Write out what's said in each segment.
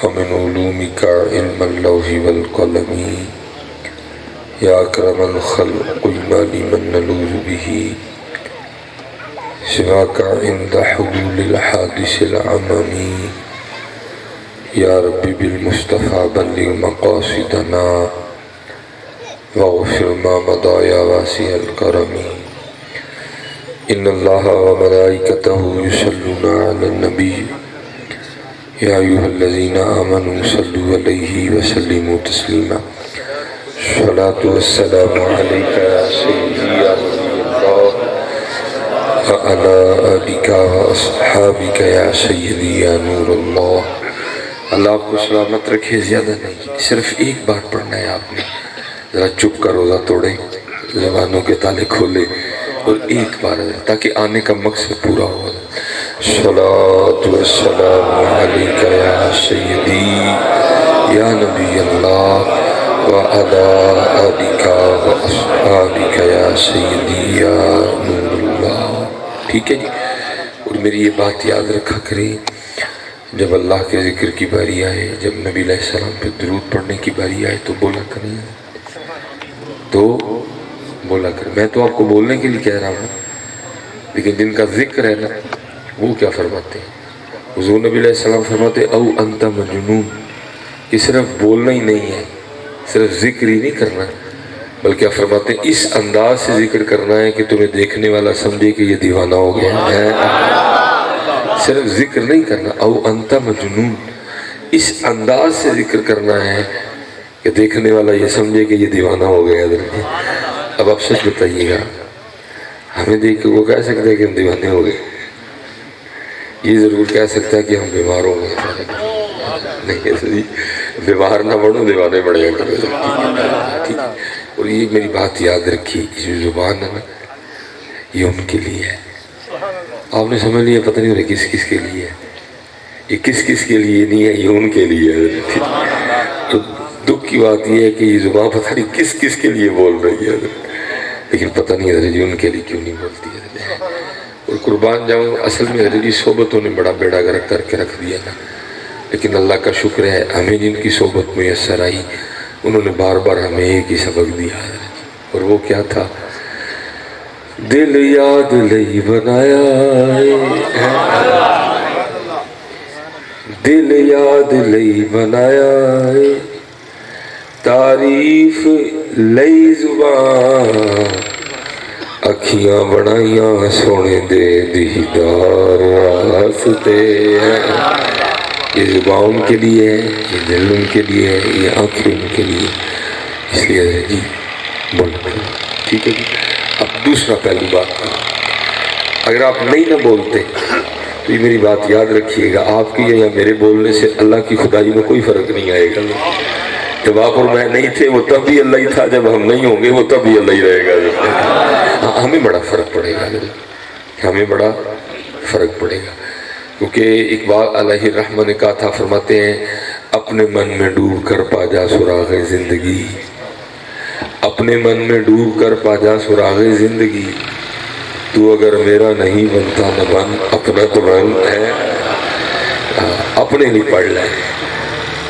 ومن علومك علم اللوح والقلم يا أكرم الخلق ما لمن نلوذ به سواك عند حلول الحادث العمم يا ربي بالمصطفى بلغ مقاصدنا واغفر ما مضى يا واسع الكرم إن الله وملائكته يصلون على النبي يا أيها الذين آمنوا صلوا عليه وسلموا تسليما الصلاة والسلام عليك يا سيدي يا نبي الله وعلى آلك وأصحابك يا سيدي يا نور اللہ. اللہ آپ کو سلامت رکھے. زیادہ نہیں، صرف ایک بار پڑھنا ہے آپ نے. ذرا چپ کا روزہ توڑے، زبانوں کے تالے کھولے اور ایک بار تاکہ آنے کا مقصد پورا ہو. صلاۃ والسلام علیک یا سیدی یا نبی اللہ وعلی آلک واصحابک یا سیدی یا نور اللہ. ٹھیک ہے جی. اور میری یہ بات یاد رکھا کریں، جب اللہ کے ذکر کی باری آئے، جب نبی علیہ السلام پہ درود پڑھنے کی باری آئے تو بولا کریں، تو بولا کریں. میں تو آپ کو بولنے کے لیے کہہ رہا ہوں، لیکن جن کا ذکر ہے نا وہ کیا فرماتے ہیں؟ حضور نبی علیہ السلام فرماتے او انت مجنون، کہ صرف بولنا ہی نہیں ہے، صرف ذکر ہی نہیں کرنا، بلکہ آپ فرماتے ہیں اس انداز سے ذکر کرنا ہے کہ تمہیں دیکھنے والا سمجھے کہ یہ دیوانہ ہو گیا ہے. صرف ذکر نہیں کرنا، او انت مجنون، اس انداز سے ذکر کرنا ہے کہ دیکھنے والا یہ سمجھے کہ یہ دیوانہ ہو گیا. اب آپ سچ بتائیے گا، ہمیں دیکھ کے وہ کہہ سکتا ہے کہ ہم دیوانے ہو گئے؟ یہ ضرور کہہ سکتا ہے کہ ہم بیمار ہو گئے. نہیں، بیمار نہ بڑھو، دیوانے بڑھے کرو. ٹھیک. اور یہ میری بات یاد رکھی، یہ زبان ہے نا یہ ان کے لیے ہے. آپ نے سمجھ لیا؟ پتہ نہیں ہو رہا کس کس کے لیے ہے. یہ کس کس کے لیے نہیں ہے، یہ ان کے لیے ہے. تو دکھ کی بات یہ ہے کہ یہ زبان پتہ نہیں کس کس کے لیے بول رہی ہے، لیکن پتہ نہیں حضرت جی ان کے لیے کیوں نہیں بولتی ہے. اور قربان جاؤں، اصل میں حضرت جی صحبتوں نے بڑا بیڑا گرک کر کے رکھ دیا نا. لیکن اللہ کا شکر ہے ہمیں جن کی صحبت میسر آئی انہوں نے بار بار ہمیں ایک ہی سبق دیا ہے، اور وہ کیا تھا؟ دل یاد لئی بنایا ہے، دل یاد لئی بنایا ہے، تعریف لئی زبان، اکھیاں بنائیاں سونے دے دیدار واسطے ہیں. یہ زبان ان کے لیے ہے، یہ دل ان کے لیے ہے، یہ آنکھیں ان کے لیے. اس لیے جی بولنا. ٹھیک ہے جی. اب دوسرا پہلو بات کا، اگر آپ نہیں نہ بولتے تو یہ میری بات یاد رکھیے گا، آپ کی یا میرے بولنے سے اللہ کی خدائی میں کوئی فرق نہیں آئے گا. جب آپ اور میں نہیں تھے وہ تب بھی اللہ ہی تھا، جب ہم نہیں ہوں گے وہ تب بھی اللہ ہی رہے گا. ہمیں بڑا فرق پڑے گا، ہمیں بڑا فرق پڑے گا. کیونکہ اقبال علیہ الرحمہ نے کہا تھا، فرماتے ہیں اپنے من میں ڈوب کر پا جا سراغ زندگی، اپنے من میں ڈوب کر پا جا سراغ زندگی، تو اگر میرا نہیں بنتا نہ بن، اپنا تو بن ہے. اپنے لیے پڑھ لیں،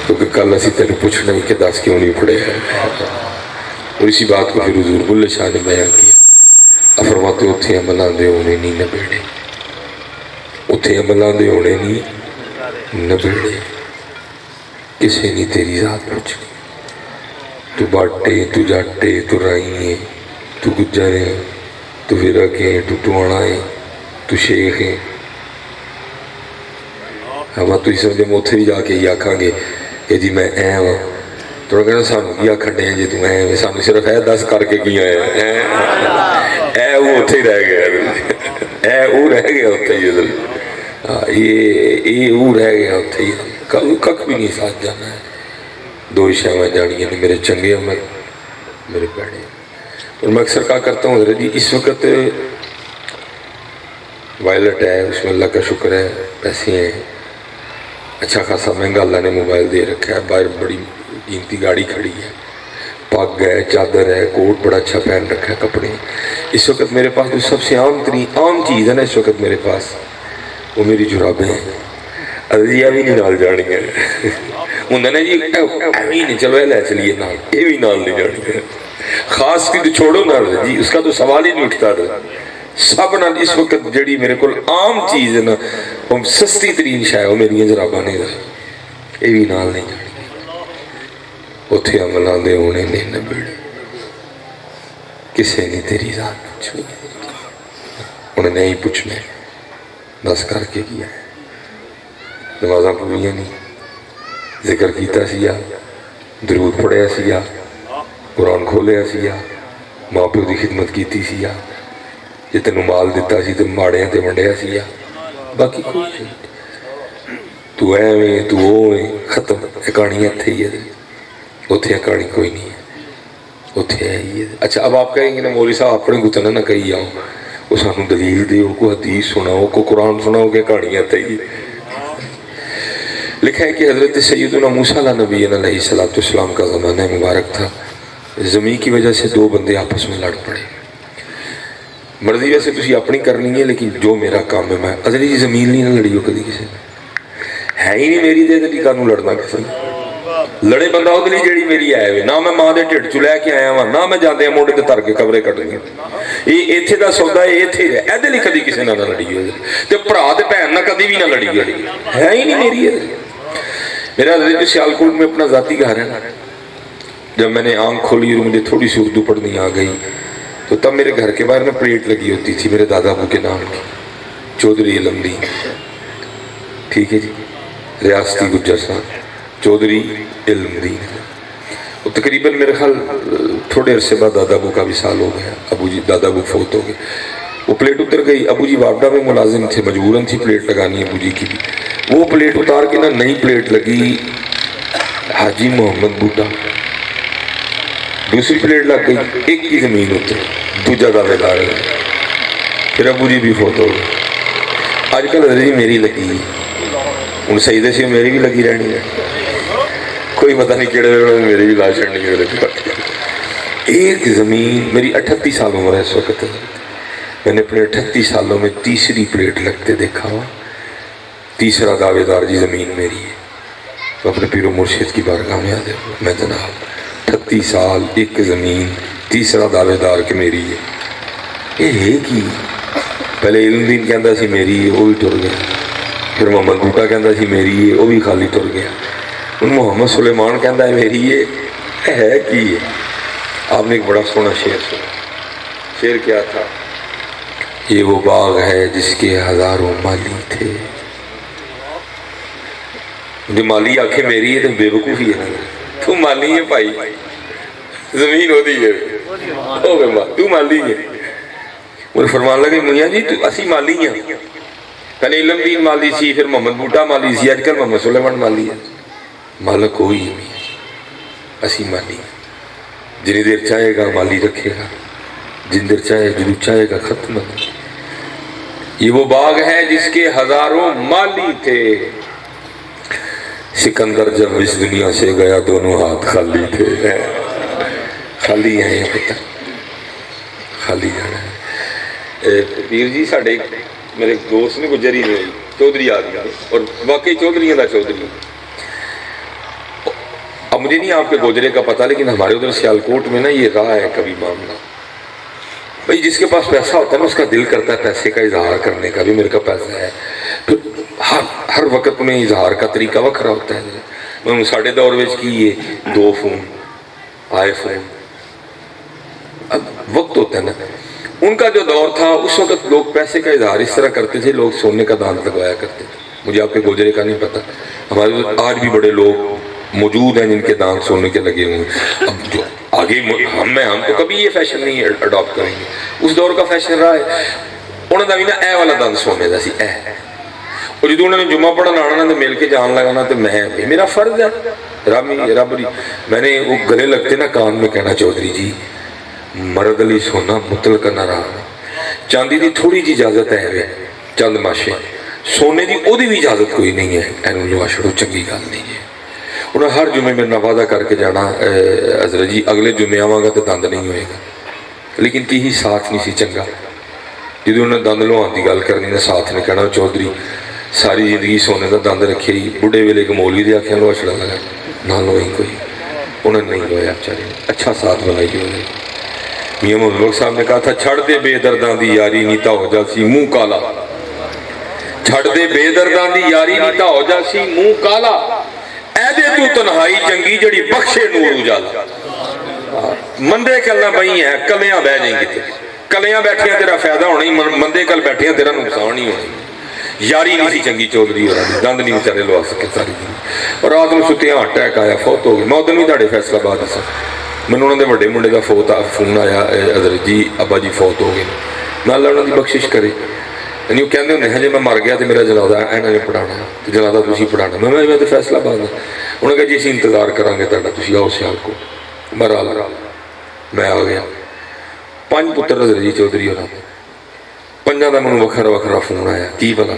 کیونکہ کل اسی تینوں پوچھنا ہی کہ دس کیوں نہیں پڑھے ہیں. اور اسی بات کو پھر حضور بلے شاہ نے بیان کیا. فرماتے اتھے عملاں دے ہونے نہیں نبیڑے، اتھے عملاں دے ہونے نہیں نبیڑے، کسے نہیں تیری ذات پوچھنی. تو باٹے، تو جاٹے، تو رائیں، تو گجریں، تو فرقیں، تو ٹواڑائیں، تو شیخ ہیں. ہم تو اس سمجھے موتھے ہی جا کے ہی آکھاں گے کہ جی میں اے ہوں. تو کہنا سانو کیا کھڑے ہیں جی تم اے ہیں، سانو صرف اے دس کر کے کیا ہے. اے وہ اتھے ہی رہ گیا، اے وہ رہ گیا اتھے ہی. یہ وہ رہ گیا اتھے ہی. کک بھی نہیں ساتھ جانا ہے. دو شاہ جانیاں نے، میرے چنگے عمل، میرے پیڑے. اور میں اکثر کہا کرتا ہوں حضرت جی اس وقت وائلٹ ہے، اس میں اللہ کا شکر ہے، پیسے ہیں، اچھا خاصا مہنگا اللہ نے موبائل دے رکھا ہے، باہر بڑی قیمتی گاڑی کھڑی ہے، پگ ہے، چادر ہے، کوٹ بڑا اچھا پہن رکھا ہے، کپڑے. اس وقت میرے پاس جو سب سے عام چیز ہے نا اس وقت میرے پاس، وہ میری جرابیں ہیں. جی یہ بھی نہیں نال جانی ہے ہوں نا جی ایویں نہیں چلو لے چلیے نال یہ بھی نال نہیں جانی ہے خاص کی تو چھوڑو نال جی اس کا تو سوال ہی نہیں اٹھتا رہا سب نال اس وقت جڑی میرے کو عام چیز ہے نا وہ سستی ترین شاید وہ میری جرابہ نہیں رہا یہ بھی نال نہیں جانی اتھے عملان دے ہونے نہیں نبیڑ کسے نہیں تیری ذات پوچھو انہیں نہیں پوچھنا بس کر کے کیا ہے نمازاں پوریاں نہیں ذکر کیتا سیا درود پڑھیا سیا قرآن کھولیا سیا ماں پیو دی خدمت کیتی سیا جے تینوں مال دیتا سی تے ماڑیاں تے ونڈیا سیا باقی کوئی نہیں تو ایویں تو اویں ختم کہانی اتھے ہی ہے اتھے کہانی کوئی نہیں ہے اتھے ہے ہی ہے اچھا اب آپ کہیں گے نا مولوی صاحب اپنے کو تنہ نہ کہی آؤ وہ سانو دلیل دیو کو حدیث سناؤ کو قرآن سناؤ کہ کہانیاں اتھے ہی لکھا ہے کہ حضرت سیدنا موسیٰ نبی علیہ السلام کا زمانہ مبارک تھا زمین کی وجہ سے دو بندے آپس میں لڑ پڑے مرضی ویسے تسی اپنی کرنی ہے لیکن جو میرا کام ہے میں ادھری جی زمین نہیں نہ لڑی ہو کدی کسی ہے ہی نہیں میری دے دی کانوں لڑنا کسی لڑے بندہ ادھری جیڑی میری آئے ہوئے نہ میں ماں دے ٹھٹ چلے کے آیا ہوں نہ میں جاندے ہیں موڑے دے تر کے قبرے کٹ گئے یہ ایتھے دا سودا ہے ایتھے رہے ایدھے لی کدی کسی نہ لڑی ہوئے تے پرا دے پہن نہ کدی بھی نہ لڑی ہوئے ہے ہی نہیں میری ہے میرا حضرت سیالکوٹ میں اپنا ذاتی گھر ہے جب میں نے آنکھ کھولی اور مجھے تھوڑی سی اردو پڑھنی آ گئی تو تب میرے گھر کے باہر میں پلیٹ لگی ہوتی تھی میرے دادا ابو کے نام کی چودھری علم دین ٹھیک ہے جی ریاستی گجر صاحب چودھری علم دین وہ تقریباً میرے خیال تھوڑے عرصے بعد دادا ابو کا بھی سال ہو گیا ابو جی دادا ابو فوت ہو گئے وہ پلیٹ اتر گئی ابو جی واپڈا میں ملازم تھے مجبوراً تھی پلیٹ لگانی ابو جی کی بھی وہ پلیٹ اتار کے نا نئی پلیٹ لگی حاجی محمد بوٹا دوسری پلیٹ لگ گئی ایک کی زمین اتر دوجہ دعوے دار پھر ابو جی بھی فوت ہو گئے آج کل حضرت جی میری لگی ان سیدے سے میری بھی لگی رہنی ہے کوئی پتہ نہیں کیڑے ویڑے میری بھی لا چڑھنی ہے ایک زمین میری 38 سال عمر ہے اس وقت میں نے اپنے 38 سالوں میں تیسری پلیٹ لگتے دیکھا ہوا تیسرا دعوے دار جی زمین میری ہے تو اپنے پیر و مرشد کی بارگاہ میں آدھے میں جناب 38 سال ایک زمین تیسرا دعوے دار کہ میری ہے یہ ہے کی پہلے علم دین کہندا سی میری ہے وہ بھی ٹر گیا پھر محمد بوٹا کہندا سی میری ہے وہ بھی خالی ٹر گیا ان محمد سلیمان کہندا ہے میری ہے کی ہے آپ نے ایک بڑا سونا شعر سنا شعر کیا تھا یہ وہ باغ ہے جس کے ہزاروں مالی تھے جو مالی آنکھیں میری ہے تو بے وقوفی ہے تو مالی ہے بھائی زمین ہو دی ہے تو مالی ہے انہیں فرمان لگے میاں جی تو اسی مالی ہیں پہلے علم دین مالی سی پھر محمد بوٹا مالی سی آج کل محمد سلیمان مالی ہے مالک ہوئی ہے میاں اسی مالی جنہیں دیر چاہے گا مالی رکھے گا جن دیر چاہے جنو چاہے گا ختم یہ وہ باغ ہے جس کے ہزاروں مالی تھے سکندر جب اس دنیا سے گیا دونوں ہاتھ خالی تھے خالی ہیں یہ پتہ خالی جانا ہے پیر جی ساڑھے میرے دوست نے گجری میں چودھری آدمی اور واقعی چودھریاں دا چودھری اب مجھے نہیں آپ کے گوجرے کا پتہ لیکن ہمارے ادھر سیالکوٹ میں نا یہ رہا ہے کبھی معاملہ بھائی جس کے پاس پیسہ ہوتا ہے نا اس کا دل کرتا ہے پیسے کا اظہار کرنے کا بھی میرے کا پیسہ ہے پھر ہر وقت میں اظہار کا طریقہ وکھرا ہوتا ہے میں ساڑھے دور ویچ کی یہ 2 فون آئے فون اب وقت ہوتا ہے نا ان کا جو دور تھا اس وقت لوگ پیسے کا اظہار اس طرح کرتے تھے لوگ سونے کا دان لگوایا کرتے تھے مجھے آپ کے گوجرے کا نہیں پتا ہمارے آج بھی بڑے لوگ موجود ہیں جن کے دان سونے کے لگے ہوئے اب جو آگے ہم تو کبھی یہ فیشن نہیں اڈاپٹ کریں گے اس دور کا فیشن رہا ہے انہوں نے بھی نا اے والا دان سونے دا سی اے اور جدو انہوں نے جمعہ پڑھا آنا تو مل کے جان لگانا تو میں میرا فرض ہے رب میں نے وہ گلے لگتے نا کان میں کہنا چودھری جی مرد علی سونا مطلق نہ رہا چاندی دی تھوڑی جی اجازت ہے چند ماشے سونے دی او دی بھی اجازت کوئی نہیں ہے اینو لوا چھڑو چنگی گل نہیں ہے انہوں ہر جمعے میں وعدہ کر کے جانا حضرت جی اگلے جمعے آواں گا تو دند نہیں ہوئے گا لیکن کی ہی ساتھ نہیں سی چنگا جدو انہوں نے دند لوہان دی گل کرنی نے ساتھ نے کہنا چودھری ساری زندگی سونے کا دند رکھے ہی بڑھے ویلے ایک مولوی دے آخیا لو چھڑا لگا نہ لوئی کوئی انہوں نے نہیں لویا بیچارے اچھا ساتھ بنائی ہوئے میاں محمد صاحب نے کہا تھا چھڑ دے بے درداں دی یاری نیتا ہو جاسی منہ کالا چھڑ دے بے درداں دی یاری نیتا ہو جاسی منہ کالا اے دے تو تنہائی چنگی جڑی بخشے نور اجالا مندے کلنا بہی ہیں کلیاں بہ جائیں گی کلیاں بیٹھیاں تیرا فائدہ ہونا ہی مندے کل بیٹھیاں تیرا نقصان ہی ہونا یاری نہیں سی چنگی چودھری ہو رہی دند نہیں بیچارے لوا سکے ساری دن اور رات میں ستیاں اٹیک آیا فوت ہو گئی میں ادھر بھی تھوڑے فیصلہ باد سا مینوں انہوں نے بڑے منڈے کا فون آیا حضرت جی ابا جی فوت ہو گئے میں اللہ انہوں کی بخشش کرے یعنی وہ کہتے ہوتے ہیں جی میں مر گیا تو میرا جنازہ انہوں نے پڑھانا جنازہ تسی پڑھانا میں تو فیصلہ باد ہوں انہوں نے کہا جی اسی انتظار کریں گے تہاڈا تسی آؤ سیال کو بہرحال میں آ گیا 5 پتر حضرت جی چودھری اور پنجاں دا منوں وکھرا وکھرا فون آیا کی پتا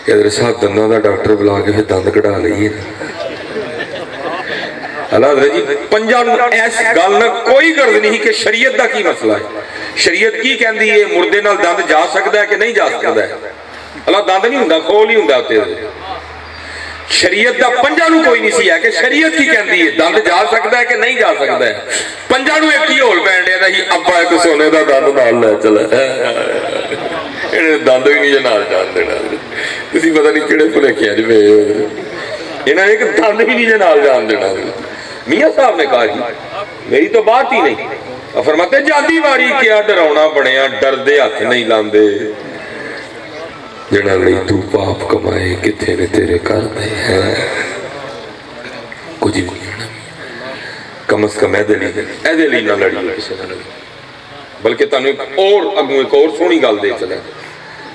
حضرت صاحب دنداں دا ڈاکٹر بلا کے پھر دند کٹا لئیے اللہ حضرت جی پنجاں ایس گل نہ کوئی غرض نہیں کہ شریعت دا کی مسئلہ ہے شریعت کی کہندی ہے مردے نال دند جا سکتا ہے کہ نہیں جا سکتا ہے اللہ دند نہیں ہوندا کھول ہی ہوندا تے شریعت دا پنجاں نوں کوئی نہیں سی ہے کہ شریعت کی کہندی ہے دند جا سکتا ہے کہ نہیں جا سکتا ہے پنجاں نوں ایک ہی ہول پین ڈیا سی ابا ایک سونے دا دند نال لے چلا دند بھی نہیں نال جان دینا تسی پتہ نہیں کہڑے بھلیکھے اج پے انہاں نے ایک دند بھی نہیں نال جان دینا میاں صاحب نے کہا جی میری تو بات ہی نہیں فرماتے جاتی واری کیا ڈراؤنا بنیا ڈر دے ہاتھ نہیں لاندے جڑا لئی تو پاپ کمائے کتھے نے تیرے کر دے ہیں کچھ بھی نہیں کم از کم ایدے لی نہ لڑی کسی نہ لڑی بلکہ تانوں ایک اور سونی گل دے چلے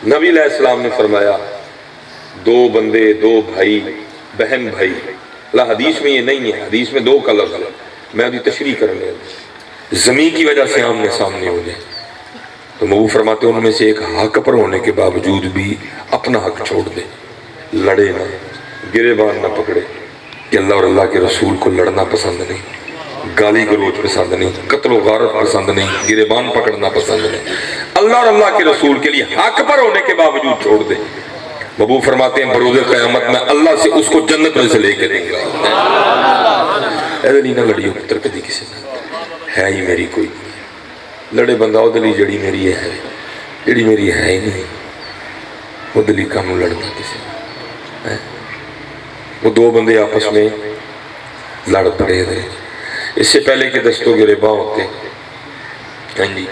نبی علیہ السلام نے فرمایا 2 بندے 2 بھائی بہن بھائی اللہ حدیث میں یہ نہیں ہے حدیث میں 2 کا لفظ ہے میں ابھی تشریح کرنے زمین کی وجہ سے آمنے سامنے ہو جائے تو مبو فرماتے ہیں ان میں سے ایک حق پر ہونے کے باوجود بھی اپنا حق چھوڑ دے لڑے نہ گریبان نہ پکڑے کہ اللہ اور اللہ کے رسول کو لڑنا پسند نہیں گالی گلوچ پسند نہیں قتل و غارت پسند نہیں گریبان پکڑنا پسند نہیں اللہ اور اللہ کے رسول کے لیے حق پر ہونے کے باوجود چھوڑ دے مبو فرماتے ہیں بروز قیامت میں اللہ سے اس کو جنت میں سے لے کے دیں گا ایسے نہیں نہ لڑیو پتر کدی کسی نے ہے ہی میری کوئی لڑے بندہ وہ دلی جڑی میری ہے جڑی میری ہے ہی نہیں وہ دلی کام لڑنا کسی نے وہ 2 بندے آپس میں لڑ پڑے رہے اس سے پہلے کہ دستوں گریباں ہوتے ہیں جی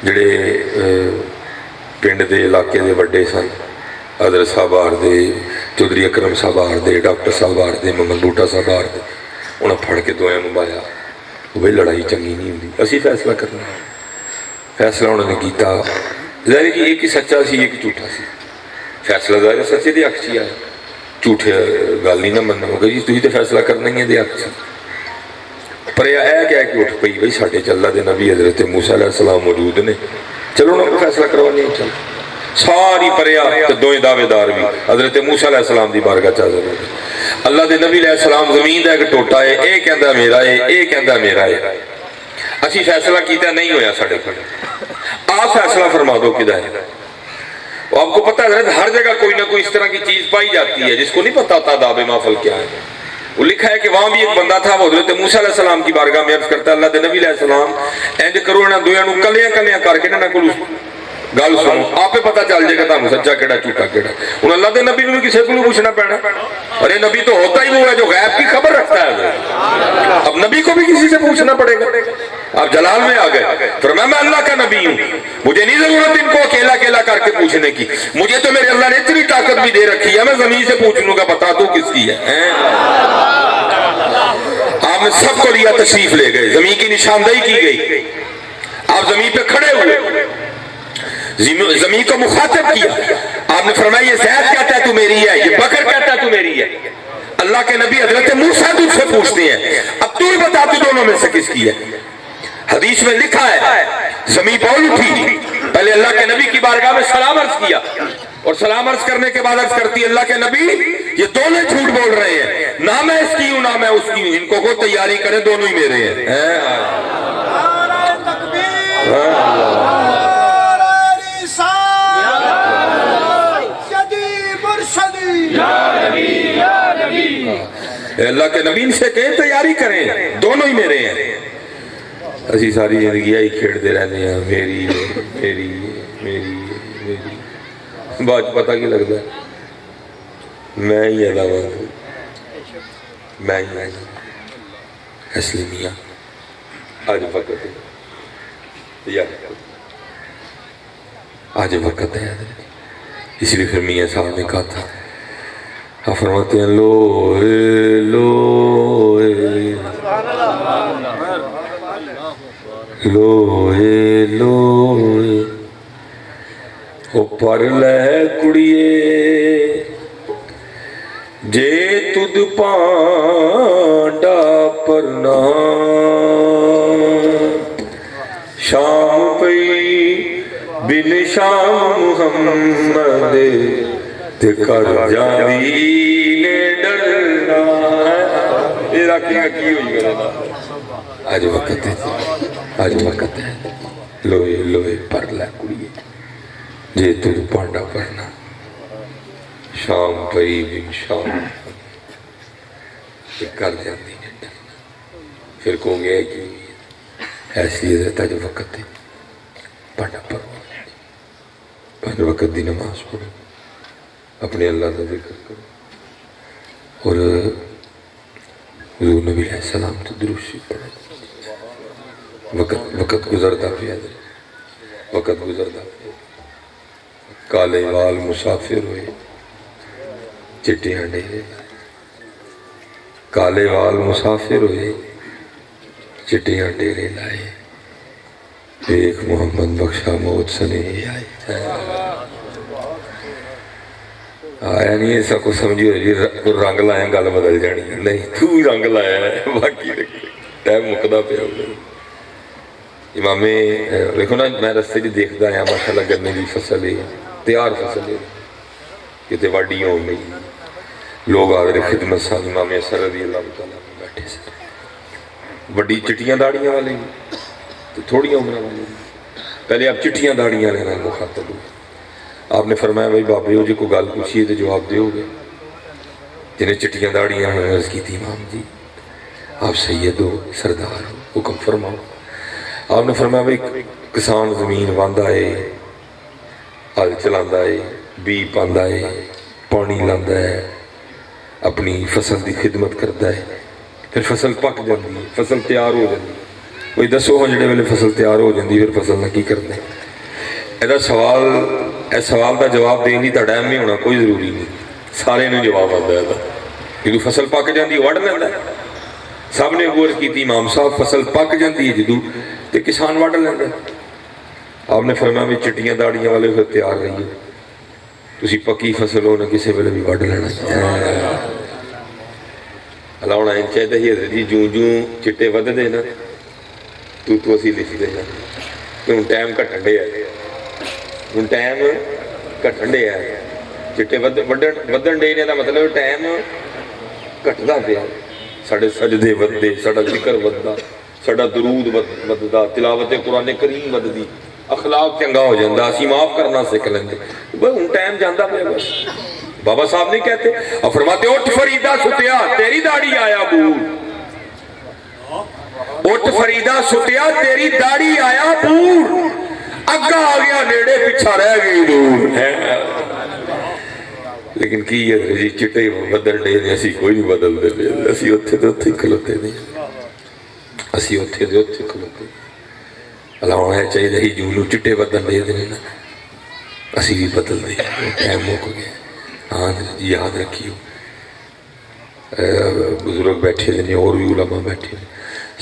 جڑے پنڈ دے علاقے دے وڈے سن حضرت صاحب آر دے چودھری اکرم صاحب آر دے ڈاکٹر صاحب آر دے محمد بوٹا صاحب آر دے انہیں پھڑ کے دوئیں مبایا وہ لڑائی چنگی نہیں ہوتی اسی فیصلہ کرنا فیصلہ انہوں نے کیتا ظاہر کہ ایک ہی سچا سی ایک جھوٹا سی فیصلہ ظاہر سچے دے حق چی آیا جھوٹے گل نہیں نہ مننا ہوگا جی تھی تو فیصلہ کرنا ہی ہے دے حق چی پر یہ کہہ کے اٹھ پئی بھائی ساڈے چ اللہ دے نبی حضرت موسیٰ علیہ السلام موجود نے چلو انہوں کو فیصلہ کروانے چل ساری پریا دوئیں دعوے دار بھی حضرت موسیٰ علیہ السلام دی بارگاہ چاہ ضرور اللہ دے نبی علیہ السلام زمین دا ایک ٹوٹا ہے اے کہندا میرا ہے اے کہندا میرا ہے اسی فیصلہ کیتا نہیں ہویا ساڈے کول آپ فیصلہ فرما دو کدا ہے آپ کو پتہ ہے ہر جگہ کوئی نہ کوئی اس طرح کی چیز پائی جاتی ہے جس کو نہیں پتہ ہوتا دعوے مافل کیا ہے وہ لکھا ہے کہ وہاں بھی ایک بندہ تھا وہ حضرت موسیٰ علیہ السلام کی بارگاہ میں عرض کرتا ہے اللہ دے نبی علیہ السلام اینج کرو انہاں دویاں نوں کلیاں کلیاں کر کے نہ کول گل سنو آپ پتہ چل جائے گا تانوں سچا کیڑا جھوٹا کیڑا ہن اللہ دے نبی نوں کسے کولوں پوچھنا پینا ارے نبی تو ہوتا ہی وہ ہے جو غیب کی خبر رکھتا ہے اب نبی کو بھی کسی سے پوچھنا پڑے گا آپ جلال میں آ گئے فرمایا میں اللہ کا نبی ہوں مجھے نہیں ضرورت ان کو اکیلا اکیلا کر کے پوچھنے کی مجھے تو میرے اللہ نے اتنی طاقت بھی دے رکھی ہے میں زمین سے پوچھ لوں گا بتا دو کس کی ہے آپ نے سب کو لیا تشریف لے گئے زمین کی نشاندہی کی گئی آپ زمین پہ کھڑے ہوئے زمین کو مخاطب کیا آپ نے فرمایا یہ زید کہتا ہے تو میری ہے یہ بکر کہتا ہے تو میری ہے اللہ کے نبی حضرت موسیٰ تجھ سے پوچھتے ہیں اب تو ہی بتا تو دونوں میں سے کس کی ہے حدیث میں لکھا ہے زمین بول اٹھی پہلے اللہ کے نبی کی بارگاہ میں سلام عرض کیا اور سلام عرض کرنے کے بعد عرض کرتی اللہ کے نبی یہ دونوں جھوٹ بول رہے ہیں نہ میں اس کی ہوں نہ میں اس کی ہوں ان کو کوئی تیاری کرے دونوں ہی میرے ہیں اللہ کے نبی سے کہیں تیاری کریں، دونوں ہی میرے ہیں۔ اسی ساری زندگی ہی کھیڑتے رہنے ہیں، میری میری میری میری، بعد پتہ کی لگتا ہے میں ہی ادا میں ہی اصلی میاں آج وقت ہے، آج وقت ہے۔ اس لیے پھر میاں صاحب نے کہا تھا، آپ فرماتے ہیں لوہے لوہے لوہے لوہے او پر لے کڑیے جے تد پانڈا پرنا شام پئی بن شام محمد تے کر جاوی نے ڈرنا۔ یہ راکیاں کی ہوئی گا نا، آج وقت ہے، آج وقت ہے، لوہے لوہے پر لے کڑیے جے تد پانڈا پرنا شام پئی بن شام تے کر جاوی نے ڈرنا۔ پھر کو گیا کہ ایسی حضرت آج وقت ہے، پانڈا پرو، پانچ وقت دی نماز پڑھو، اپنے اللہ کا ذکر کرو، اور حضور نبی علیہ السلام تو درود شریف پڑھو۔ وقت گزرتا پیا، وقت گزرتا پیا، کالے وال مسافر ہوئے چٹیاں ڈیرے، کالے وال مسافر ہوئے چٹیاں ڈیرے لائے، ایک محمد بخشا موت سنے آئے۔ آیا نہیں ایسا کو سمجھو جی رنگ لایا گل بدل جانی، نہیں تو ہی رنگ لایا ہے، باقی ٹائم مکدا پیا ہوگا۔ امام دیکھو نا، میں رستے جی دیکھتا آیا ماشاءاللہ گنے کی فصل ہے، تیار فصل ہے، کتے واڈیاں ہو گئی، لوگ آگے خدمت سان امام اثر رضی اللہ تعالیٰ بیٹھے سے، بڑی چٹیاں داڑیاں والے تو تھوڑی عمرہ والے، پہلے آپ چٹیاں داڑیاں لینا مخاطب ہوئے۔ آپ نے فرمایا بھائی بابے ہو جی کو گل پوچھیے تو جواب دے گے، جنہیں چٹیاں داڑیاں ہیں عرض کی تھی امام جی آپ سید ہو، سردار ہو، حکم فرماؤ۔ آپ نے فرمایا بھائی کسان زمین واندا ہے، ہل چلاندا ہے، بی پاندا ہے، پانی لاندا ہے، اپنی فصل دی خدمت کرتا ہے، پھر فصل پک جاتی ہے، فصل تیار ہو جاتی ہے، کوئی دسو ہاں جڑے ویلے فصل تیار ہو جاتی پھر فصل نہ کی کرتے ہیں؟ اس سوال کا جواب دین دی تہاڈا نہیں ہونا کوئی ضروری نہیں، سارے نے جواب آتا ہے، جدو فصل پک جاتی وڑ لینا، سب نے غور کی تھی امام صاحب فصل پک جاتی ہے جدو تو کسان وڑ لینا۔ آپ نے فرمایا بھی چٹیاں داڑیاں والے پھر تیار رہیے، تسی پکی فصل ہو نہ کسی ویلے بھی وڑ لینا۔ اللہ ہونا ان چاہتا ہی حضرت جی جوں جوں چٹے ود دے نا تو اسی لکھ دے نا کہ ہوں ٹائم کٹن ڈے ہے، ہوں ٹائم کٹن ڈے ہے، چٹے ودن ڈے نے دا مطلب ٹائم کٹدا پیا، ساڈے سجدے ودے، ساڈا ذکر وددا، ساڈا درود وددا، تلاوت قرآن کریم وددی، اخلاق چنگا ہو جاندہ، اسی معاف کرنا سکھ لیندے، بس ہوں ٹائم جاندا پیا بس۔ بابا صاحب نہیں کہتے، اور فرماتے اٹھ فریدہ ستیا تیری داڑھی آیا بور، اٹھ فریدہ ستیا تیری داڑھی آیا بور، اگا آ گیا نیڑے پیچھا رہ گئی دور۔ لیکن کی ہے جی چٹے بدل ڈے نے اسی کوئی نہیں بدل دے لے، اسی اتھے دے اتھے کھلوتے نہیں، اسی اتھے دے اتھے کھلوتے۔ اللہ ہونا چاہیے ہی جونو چٹے بدل دے دینے نا، اسی بھی بدل دے، ٹائم موک گیا۔ ہاں جی یاد رکھیو، بزرگ بیٹھے دینے اور بھی علماء بیٹھے دینے،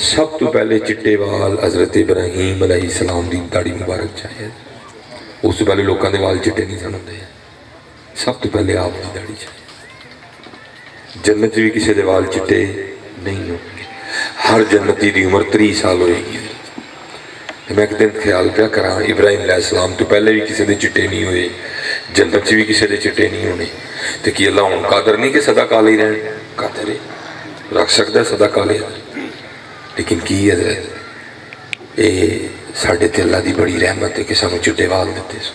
سب تو پہلے چٹے وال حضرت ابراہیم علیہ السلام دی داڑھی مبارک چاہیے، اس تو پہلے لوکاں دے وال چٹے نہیں سنوں دے، سب تو پہلے آپ دی داڑھی چاہیے۔ جنت بھی کسی دے وال چٹے نہیں ہوں گے، ہر جنتی دی عمر 30 سال ہوئے گی۔ میں ایک دن خیال کیا کرا، ابراہیم علیہ السلام تو پہلے بھی کسی دے چٹے نہیں ہوئے، جنت بھی کسی دے چٹے نہیں ہونے، تو کی اللہ ہوں قادر نہیں کہ صدا کالے ہی رہنے، قادر ہے رکھ سکتا ہے صدا کالے، لیکن کی حضرت اے ساڑھے تے اللہ دی بڑی رحمت ہے کہ سانو چٹے وال دیتے سو،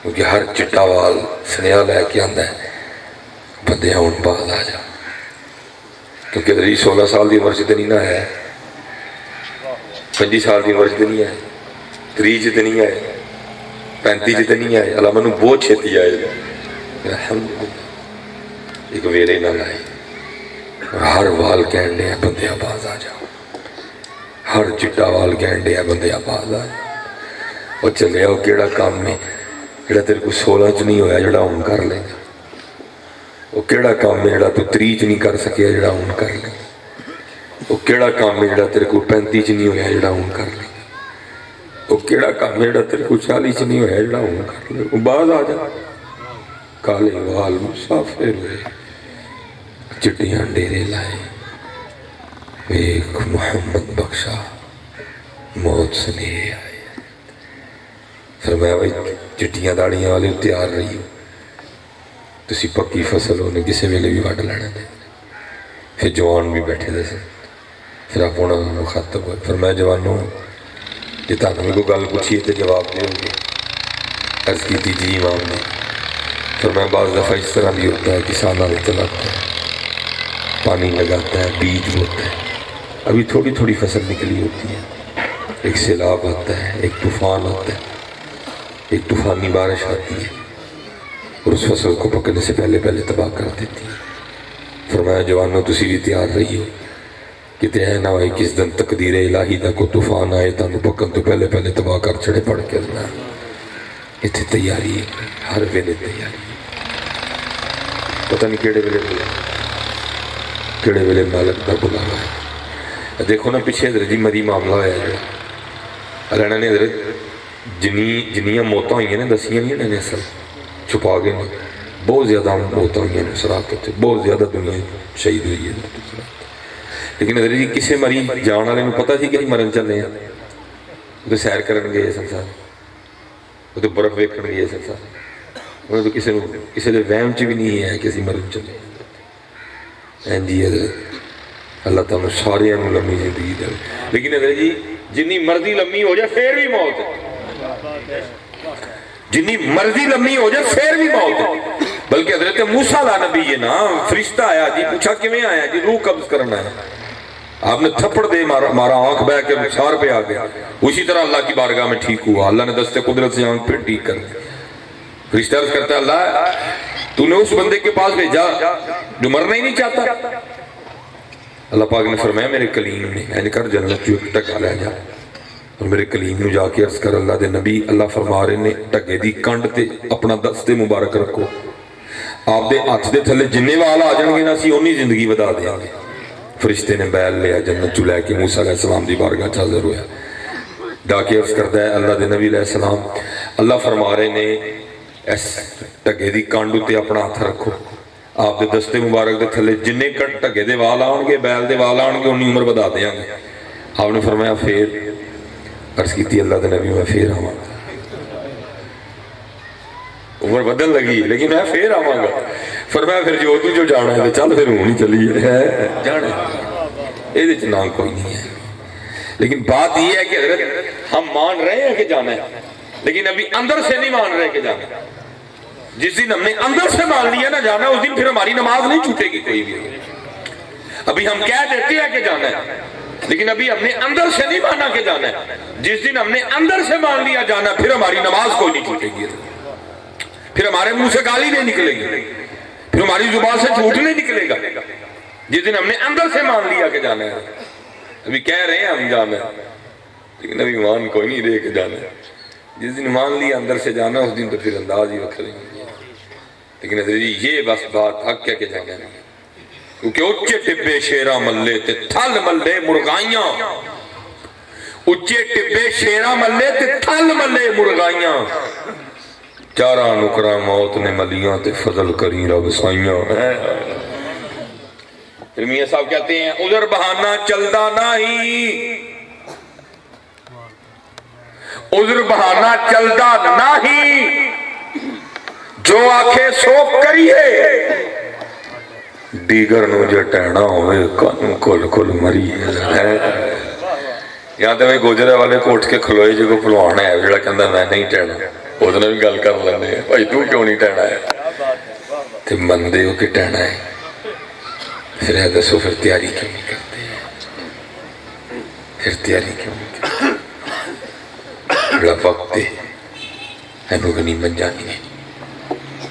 کیونکہ ہر چٹا وال سنیا لے کے آندہ ہے بندے ہون باز آ جا، کیونکہ ادری 16 سال کی عمر سے نہیں نہ ہے، 25 سال کی عمر سے نہیں ہے، 30 سے نہیں ہے، 35 سے نہیں ہے، اللہ منو بہت چھتی آئے الحمدللہ ایک ویرے نہ لائے، اور ہر وال کہن دے بندے آباز آ جاؤ، ہر چٹا وال کہن دے بندے آباز آ جاؤ، اور چلے آؤ کیڑا کام میں جڑا تیرے کو 16 چ نہیں ہویا جڑا ہوں کر لے گا، وہ کیڑا کام ہے جڑا تو 30 چ نہیں کر سکیا جڑا ہوں کر لے گا، وہ کیڑا کام ہے جڑا تیرے کو 35 چ نہیں ہویا جڑا ہوں کر لے گا، وہ کیڑا کام ہے جڑا تیرے کو 40 چ نہیں ہویا جڑا ہوں کر لے گا، وہ باز آ جا، کالے وال مسافر ہوئے چٹیاں ڈیرے لائے، ایک محمد بخشا موت سنیرے آئے، فرمایا بھائی چٹیاں داڑیاں والے تیار رہی ہو، تسی پکی فصل ہونے کسی ویلے بھی وڈ لینا دے، پھر جوان بھی بیٹھے دے سن، پھر آپ انہوں نے مخاطب ہوئے، فرمایا جوانوں جی تانوں میں کوئی گل پوچھیے تو جواب دے ہوگے، عرض کی تھی جی امام نے، فرمایا بعض دفعہ اس طرح بھی ہوتا ہے کسان آنے چلاتا ہے، پانی لگاتا ہے، بیج بوتا ہے، ابھی تھوڑی تھوڑی فصل نکلی ہوتی ہے، ایک سیلاب آتا ہے، ایک طوفان آتا ہے، ایک طوفانی بارش آتی ہے اور اس فصل کو پکنے سے پہلے تباہ کر دیتی ہے، فرمایا جوانوں تسی بھی تیار رہی ہو کتے ہے نہ ہوئے کس دن تقدیر الہی دا کو طوفان آئے تانوں پکن تو پہلے تباہ کر چھڑے پڑھ کے اللہ اتنے تیاری ہے، ہر ویلے تیاری ہے، پتہ نہیں کیڑے ویلے مالک دا بلاوا ہے۔ دیکھو نا پیچھے حضرت جی مری معاملہ ہوا ہے جڑا اللہ نے حضرت جنیاں موتاں ہوئی ہیں دسیاں نہیں نے اصل چھپا گئے ہیں، بہت زیادہ موتاں ہوئی ہیں سراقت، بہت زیادہ دنیا شہید ہوئی ہے، لیکن حضرت جی کسے مری جان والے میں پتہ سی کہ مرن چلے ہیں، وہ تو سیر کرن گئے سنسار، وہ تو برف ویکھن گئے سنسار، وہ تو کسی دے وہم چ بھی نہیں ہے کہ اسی مرن چلے ہیں جی حضرت اللہ تعالیٰ سارے لمبی زندگی دے، لیکن حضرت جی جنی مرضی لمبی ہو جائے پھر بھی موت ہے، جنی مرضی لمبی ہو جائے پھر بھی موت ہے، بلکہ حضرت موسیٰ علیہ نبی یہ نا فرشتہ آیا جی پوچھا کیویں آیا جی روح قبض کرنا ہے، آپ نے تھپڑ دے مارا آنکھ بہ کے رخسار پہ آ گیا، اسی طرح اللہ کی بارگاہ میں ٹھیک ہوا، اللہ نے دست قدرت سے آنکھ پہ ٹھیک کر دیا، فرشتہ عرض کرتا ہے اللہ تو نے اس بندے کے پاس بھیجا جو مرنا ہی نہیں چاہتا، اللہ پاک نے فرمایا میرے کلیم نے میں نے کہا جنت جو ایک ٹکا لے جا، اور میرے کلیم نے جا کے عرض کر اللہ دے نبی اللہ فرما رہے نے ٹکے دی کنڈ تے اپنا دست مبارک رکھو، آپ دے ہاتھ دے تھلے جننے والا آ جان گے نا سی اونی زندگی بتا دیا گے، فرشتے نے بیل لیا جنت چو لے کے موسیٰ علیہ السلام دی بارگاہ حاضر ہویا، جا کے عرض کرتا ہے اللہ دے نبی علیہ السلام اللہ فرما رہے نے اس ٹکے دی کنڈ تے اپنا ہاتھ رکھو، آپ دے دستے مبارک دے تھلے جننے ٹکے دے وال آن گے بیل دے وال آن گے انہی عمر بتا دیا گے، آپ نے فرمایا پھر عرض کی تھی اللہ دے نبی میں پھر آواں گا، عمر بدل لگی لیکن میں پھر آواں گا، فرمایا پھر جو جانا ہے چل پھر ہوں نہیں چلی ہے جانا ہے، یہ دیچ نام کوئی نہیں ہے، لیکن بات یہ ہے کہ حضرت ہم مان رہے ہیں کہ جانا ہے لیکن ابھی اندر سے نہیں مان رہے کہ جانا ہے، جس دن ہم نے اندر سے مان لیا نہ جانا اس دن پھر ہماری نماز نہیں چھوٹے گی کوئی بھی، ابھی ہم کہہ دیتے ہیں کہ جانا ہے لیکن ابھی ہم نے اندر سے نہیں مانا کہ جانا ہے، جس دن ہم نے اندر سے مان لیا جانا پھر ہماری نماز کوئی نہیں چھوٹے گی، پھر ہمارے منہ سے گالی نہیں نکلے گی، پھر ہماری زبان سے جھوٹ نہیں نکلے گا، جس دن ہم نے اندر سے مان لیا کہ جانا ہے، ابھی کہہ رہے ہیں ہم جانا ہے لیکن ابھی مان کوئی نہیں رہے کہ جانا ہے، جس دن مان لیا اندر سے جانا اس دن تو پھر انداز ہی وکھرے گی، لیکن حضرت جی یہ بس بات حق ہے کہ جانا ہے، کیونکہ اچھے ٹبے شیرہ ملے تے تھل ملے مرغائیاں، اچھے ٹبے شیرہ ملے تے تھل ملے مرغائیاں، چارہ نکرہ موت نے ملیاں تے فضل کری رب سائیاں، پھر میاں صاحب کہتے ہیں عذر بہانہ چلدا نہیں، عذر بہانہ چلدا نہیں، جو آکھے سو کریے، دیگر نو جٹینا ہوئے کانوں کل کل مری ہے، یہاں تے میں گوجرے والے کوٹ کے کھلوئے جو کو پلوان ہے جڑا کہندہ میں نہیں ٹہنا، اس نے بھی گل کر لینے بھائی تو کیوں نہیں ٹہنا ہے، تے مندے ہو کہ ٹہنا ہے، پھر ہے دسو پھر تیاری کیوں نہیں کرتے ہیں؟ پھر تیاری کیوں نہیں کرتے؟ بڑا وقت ہے غنیمت جانی ہے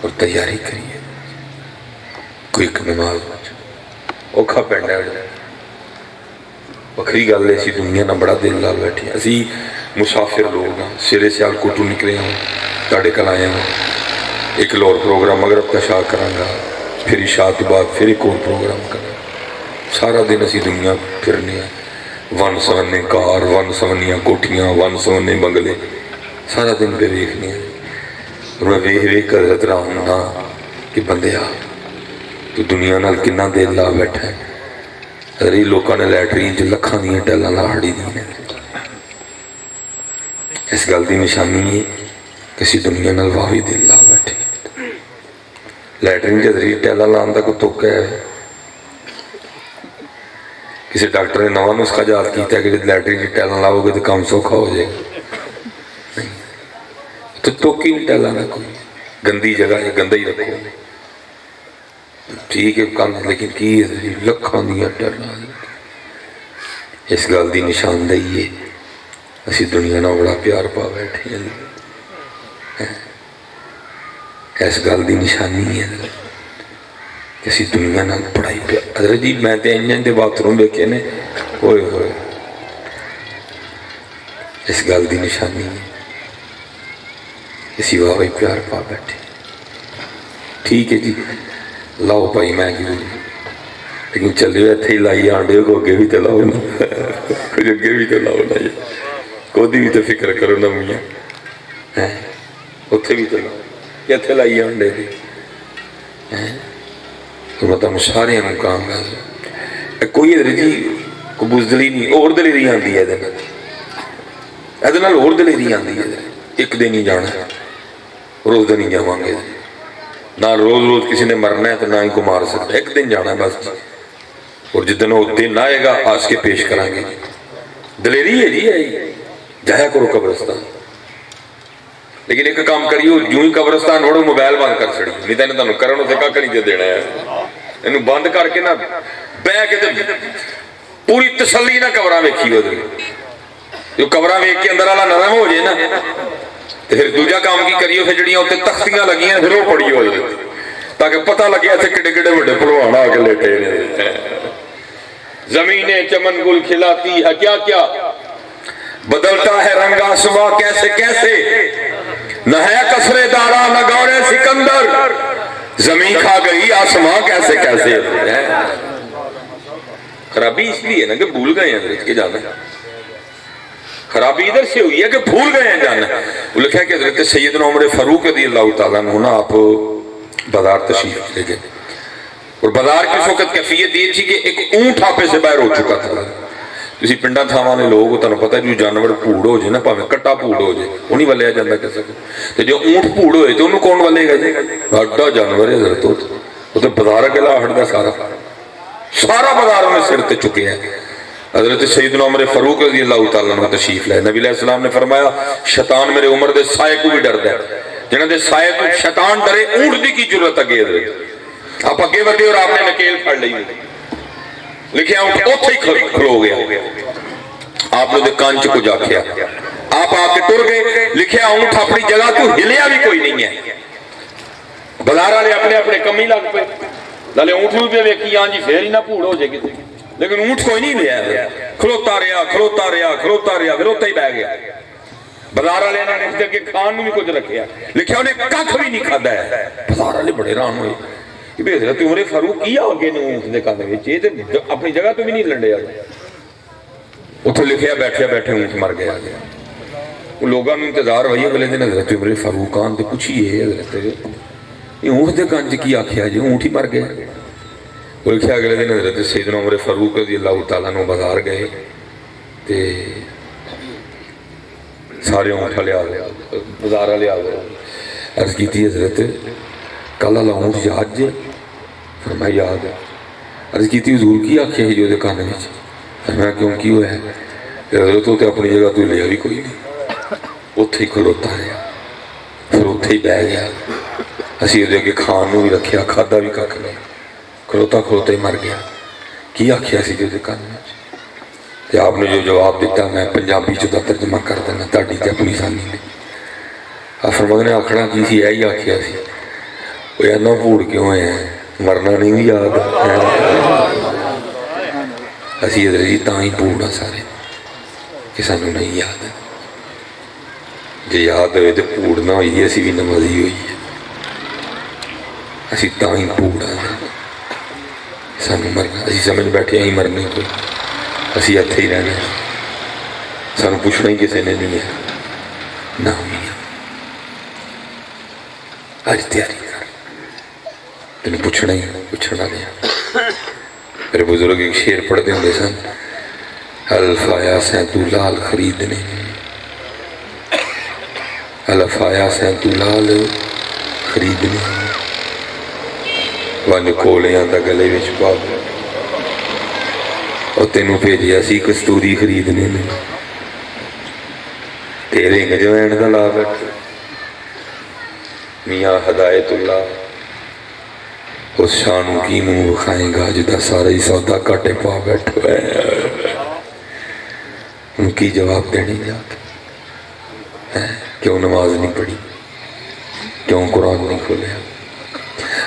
اور تیاری کریے. کوئی ایک نماز اوکھا پینڈا وکری گل ہے. اسی دنیا نہ بڑا دل لا بیٹھے. اسی مسافر لوگ ہاں, سرے سیال کوٹو نکلے ہوں, تاڑے کل آئے ہوں. ایک لور پروگرام مغرب کا شاہ کرانگا, پھر عشاء کے بعد پھر ایک اور پروگرام کرنا. سارا دن اسی دنیا پھرنے ہیں. ون سونے کار, ون سونیاں کوٹھیاں, ون سونے بنگلے, سارا دن پہ ویکھنے ہیں. اور میں ویکھ ویکھ کر حضرت رہا ہوں نا کہ بندیا تو دنیا نال کنا دل لا بیٹھا ہے. ارے لوکاں نے لیٹرین چ لکھاں دیاں ٹیلاں لاڑی دیاں. اس گل دی نشانی ہے کسی دنیا نال واہی دل لا بیٹھے. لیٹرین کے ذریعے ٹیلا لان دا کوئی تک ہے؟ کسی ڈاکٹر نے نواں نسخہ یاد کیتا ہے کہ لیٹرین کی ٹیلا لاؤ گے تو کام سوکھا ہو جائے گا. تو توکی نہیں ٹیلا نہ کوئی گندی جگہ ہے, گندہ ہی رکھو. ٹھیک ہے کام, لیکن کی لکھاں دیاں ٹیلا. اس گل دی نشاندہی ہے اسی دنیا نہ بڑا پیار پا بیٹھے ہیں. اس گل دی نشانی ہے کسی دنیا نہ بڑا ہی پیار. حضرت جی میں تے انجن دے باتھ روم دیکھے نے, ہوئے ہوئے. اس گل دی نشانی ہے کسی واہی پیار پا بیٹھے. ٹھیک ہے جی لاؤ بھائی میں ضرور, لیکن چلے اتنے ہی لائی آنڈے کو اگے بھی تو لاؤ نا, کچھ اگے بھی تو لاؤ نا. کوئی بھی تو فکر کرو نا میاں, اتنے بھی تو لاؤ کہ اتنے لائی آنڈے بھی. میں تمہیں سارے کہاں گا کوئی حضرت جی کوئی بزدلی نہیں, اور دلیری آتی ہے یہ اور دلیری آتی ہے. ایک دن ہی جانا, روز دن ہی جاؤں گے. نہ روز روز کسی نے مرنا ہے تو نہ ہی کو مار سکتا. ایک دن جانا ہے بس, اور جتنا وہ دن آئے گا آج کے پیش کریں گے. دلیری ہے جی, جایا کرو قبرستان. لیکن ایک کام کریو, جو ہی قبرستان وڑو موبائل بند کر چھڑی, نہیں تو انہیں کرن اسے کھا نہیں دینا ہے. انہوں بند کر کے نہ بہ کے پوری تسلی نہ قبراں ویکھی ہو. جو قبراں ویکھ کے اندر والا نرم ہو جائے نا, پھر دوجا کام کی کریو, پھر جڑیاں اتنے تختیاں لگیاں پھر وہ پڑی ہو جائے تاکہ پتہ لگے اتنے کڑے کڑے بڑے پلوان آ کے لیٹے. زمینیں چمن گل کھلاتی ہے کیا کیا, بدلتا ہے رنگ آسماں کیسے کیسے. نہ ہے کسرے دارا نہ گورے سکندر, زمین کھا گئی آسماں کیسے کیسے. خرابی اس لیے نا کہ بھول گئے ہیں حضرت کے جانا. خرابی ادھر سے ہوئی ہے کہ بھول گئے ہیں جانا. وہ لکھا ہے کہ حضرت سیدنا عمر فاروق رضی اللہ تعالیٰ عنہ آپ بازار تشریف لے گئے, اور بازار کی اس وقت کیفیت یہ تھی کہ ایک اونٹ آپے سے باہر ہو چکا تھا. کسی پنڈا تھاوانے لوگ تمہیں پتہ ہے جو جانور پھوڑ ہو جائے نا, پاویں کٹا پھوڑ ہو جائے, انہیں والے جانا کیسے. تو جو اونٹ پھوڑ ہوئے تو انہوں کون والے گا جی, بڑا جانور ہے حضرت. وہ تو بازار اکیلا ہٹدا سارا بازار انہیں سر تے چکے ہیں. حضرت سیدنا عمر فاروق رضی اللہ تعالیٰ عنہ تشریف لائے. نبی علیہ السلام نے فرمایا شیطان میرے عمر دے سائے کو بھی ڈر دے, جنہاں دے سائے تو شیطان ڈرے, اونٹ دی کی ضرورت اگے حضرت. آپ اگے بڑھے اور آپ نے نکیل پھڑ لی, لکھے اونٹ اوتھے ہی کھلو گیا. آپ نے کانچ کو جا کیا, آپ آ کے ٹر گئے. لکھے اونٹ اپنی جگہ تو ہلیا بھی کوئی نہیں ہے. بازار والے اپنے اپنے کمی لگ پے, لالے اونٹ نوں پہ ویکھی ہاں جی پھر ہی نہ پھوڑ ہو جائے گی, لیکن اونٹ کوئی نہیں لیا, کھلوتا رہا کھلوتا رہا کھلوتا رہا, پھر اتنا ہی بہ گیا. بازار والے نے اس کے کھان بھی کچھ رکھیا, لکھا انہیں کھ بھی نہیں کھادا ہے. بازار والے بڑے حیران ہوئے کہ حضرت عمر فاروق کیا آگے نے اونٹ دے کان وچ, یہ تے اپنی جگہ تو بھی نہیں لنڈیا. اتنے لکھیا بیٹھے بیٹھے اونٹ مر گیا. وہ لوگوں نے انتظار ہوئی اگلے دن حضرت عمر فاروق آن تے پوچھیے حضرت یہ اونٹ دے کان کی آخیا جی, اونٹ ہی مر گیا. وہ لکھیا اگلے دن حضرت سیدنا عمر فاروق رضی اللہ تعالیٰ عنہ بازار گئے تے سارے اونٹ والے آ گئے, بازار والے آ گئے. عرض کی تھی حضرت کل والا اونٹ یاد جے؟ فرمایا یاد ہے. عرض کی تھی حضور کی آخیا جو دے کان وچ؟ فرمایا کیوں کی ہوا ہے؟ حضرت تو اپنی جگہ تو لیا بھی کوئی نہیں, اتھے ہی کھلوتا رہا, پھر اتھے ہی بہ گیا. اسی ادھے کے کھان بھی رکھیا, کھادا بھی کھ نہیں, کھلوتا کھلوتا ہی مر گیا. کی آخیا سی کہ کن تے آپ نے جو جواب دیتا میں پنجابی چ ترجمہ کر دینا تاری تے اپنی سانی نے آپ فرماتے نے آخنا کی سی یہی آخیا سی وہ اینا بھوڑ کیوں ہے مرنا نہیں بھی یاد اسی ادھر جی تاں ہی بھوڑ آ سارے کہ سانو نہیں یاد ہے جی یاد ہوئے تو بھوڑ نہ ہوئی اسی بھی نمازی ہوئی ہے اسی تاں ہی بھوڑ آ سانو مرنا اسی سمجھ بیٹھے ہی مرنے کو اسی اتھے ہی رہنا سانو پوچھنا ہی کسی نے نہیں ہے نہ ہوئی آج تیاری کر تینوں پوچھنا ہی پوچھنا نہیں میرے بزرگ ایک شعر پڑھتے ہوں سن الف آیا سین تو لال خریدنے الف آیا سین تو لال خریدنے ون کولے آندا گلے وچ پا اور تینوں بھیجیا سی کستوری خریدنے نے تیرے گجوین دا لا بیٹھے میاں ہدایت اللہ اس شانوں کی منہ بکھائیں گا جدا سارا ہی سودا کاٹے پا بیٹھو ہے ان کی جواب دینے جاتا کیوں نماز نہیں پڑھی کیوں قرآن نہیں کھولیا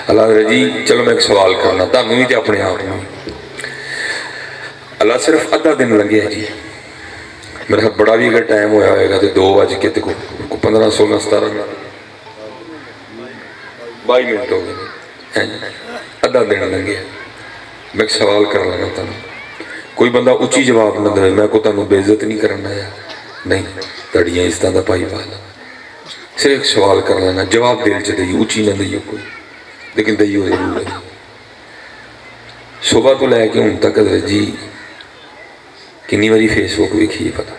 اللہ جی چلو میں ایک سوال کرنا تانوں ہی تے اپنے آپ میں اللہ صرف ادھا دن لگے جی میرا بڑا بھی اگر ٹائم ہویا ہوئے گا تو 2 بج کے 15 16 17 22 منٹ ہو گئے ادھا دن لگے میں ایک سوال کر لینا تانوں کوئی بندہ اچھی جواب نہ دے میں کو تانوں بے عزت نہیں کرنا ہے نہیں تڑیاں اس طرح دا پائی والا صرف ایک سوال کر لینا جواب دل چ دئیو اچھی نہ دئیو کوئی لیکن دئیو ضرور ہے صبح تو لے کے ہوں تک جی کنی باری فیس بک ویکھی پتا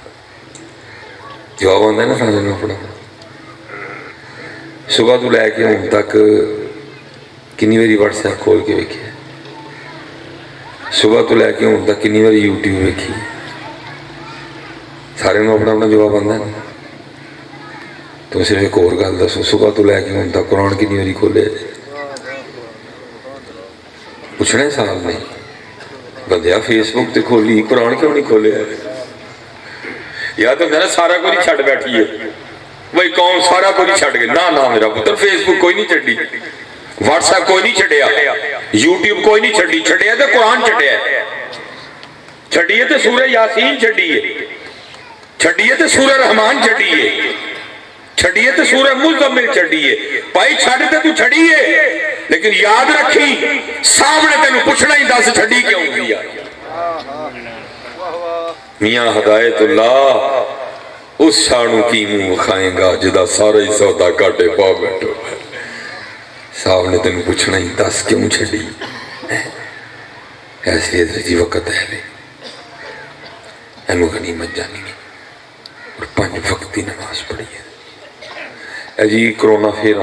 جواب آتا ہے نا سمجھنا اپنا صبح تو لے کے ہوں تک کنی باری واٹس ایپ کھول کے ویکھی صبح تو لے کے ہوں تک کنی باری یوٹیوب ویکھی سارے میں اپنا اپنا جواب آتا ہے نا تو صرف ایک اور گل دسو صبح تو لے کے ہوں تک قرآن کنی باری کھولے پوچھنے سال نہیں بندیا فیس بک تے کھولی قرآن کیوں نہیں کھولے یا تو میرا سارا کوئی نہیں چھڑ بیٹھی ہے وہی قوم سارا کوئی نہیں چھڑ گئے نہ میرا پتر فیس بک کوئی نہیں چھڑی واٹس ایپ کوئی نہیں چھڑیا یوٹیوب کوئی نہیں چھڑی چھڑیا تو قرآن چھڑیا چھڑیے تو سورہ یاسین چھڑیے چھڑیے تو سورہ رحمان چھڑیے چھڑیے تو سورہ مزمل چھڑیے بھائی چھڑ تے تو چھڑیے لیکن یاد رکھی سامنے تینوں پوچھنا ہی دس چھڑی کیوں گیا میاں ہدایت اللہ اس شانوں کی منہ کھائیں گا جدا سارا ہی سودا کاٹے پا بیٹھو سامنے تینوں پوچھنا ہی دس کیوں چھڑی ایسے جی وقت ہے اینو غنیمت جانی اور 5 وقت کی نماز پڑھی ہے اے جی کرونا پھر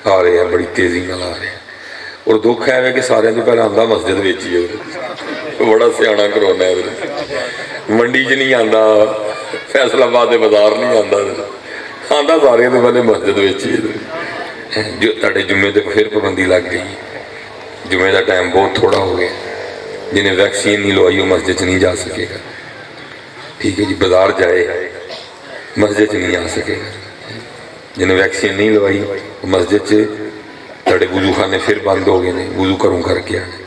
آ رہے ہیں بڑی تیزی نال آ رہے ہیں اور دکھ ہے کہ سارے تو پہلے آندا مسجد ویچی ہے بڑا سیاح کرونا ہے منڈی چ نہیں آندا فیصل آباد بازار نہیں آندا آندا سارے تو پہلے مسجد ویچی ہے جو تاڑے جمعے تک پھر پابندی لگ گئی جمعے کا ٹائم بہت تھوڑا ہو گیا جنہیں ویکسین نہیں لوائی وہ مسجد چ نہیں جا سکے گا ٹھیک ہے جی بازار جائے مسجد چ نہیں آ سکے گا جنہیں ویکسین نہیں لوائی وہ مسجد سے تڑے وضو خانے پھر بند ہو گئے وضو کروں کر کے آنے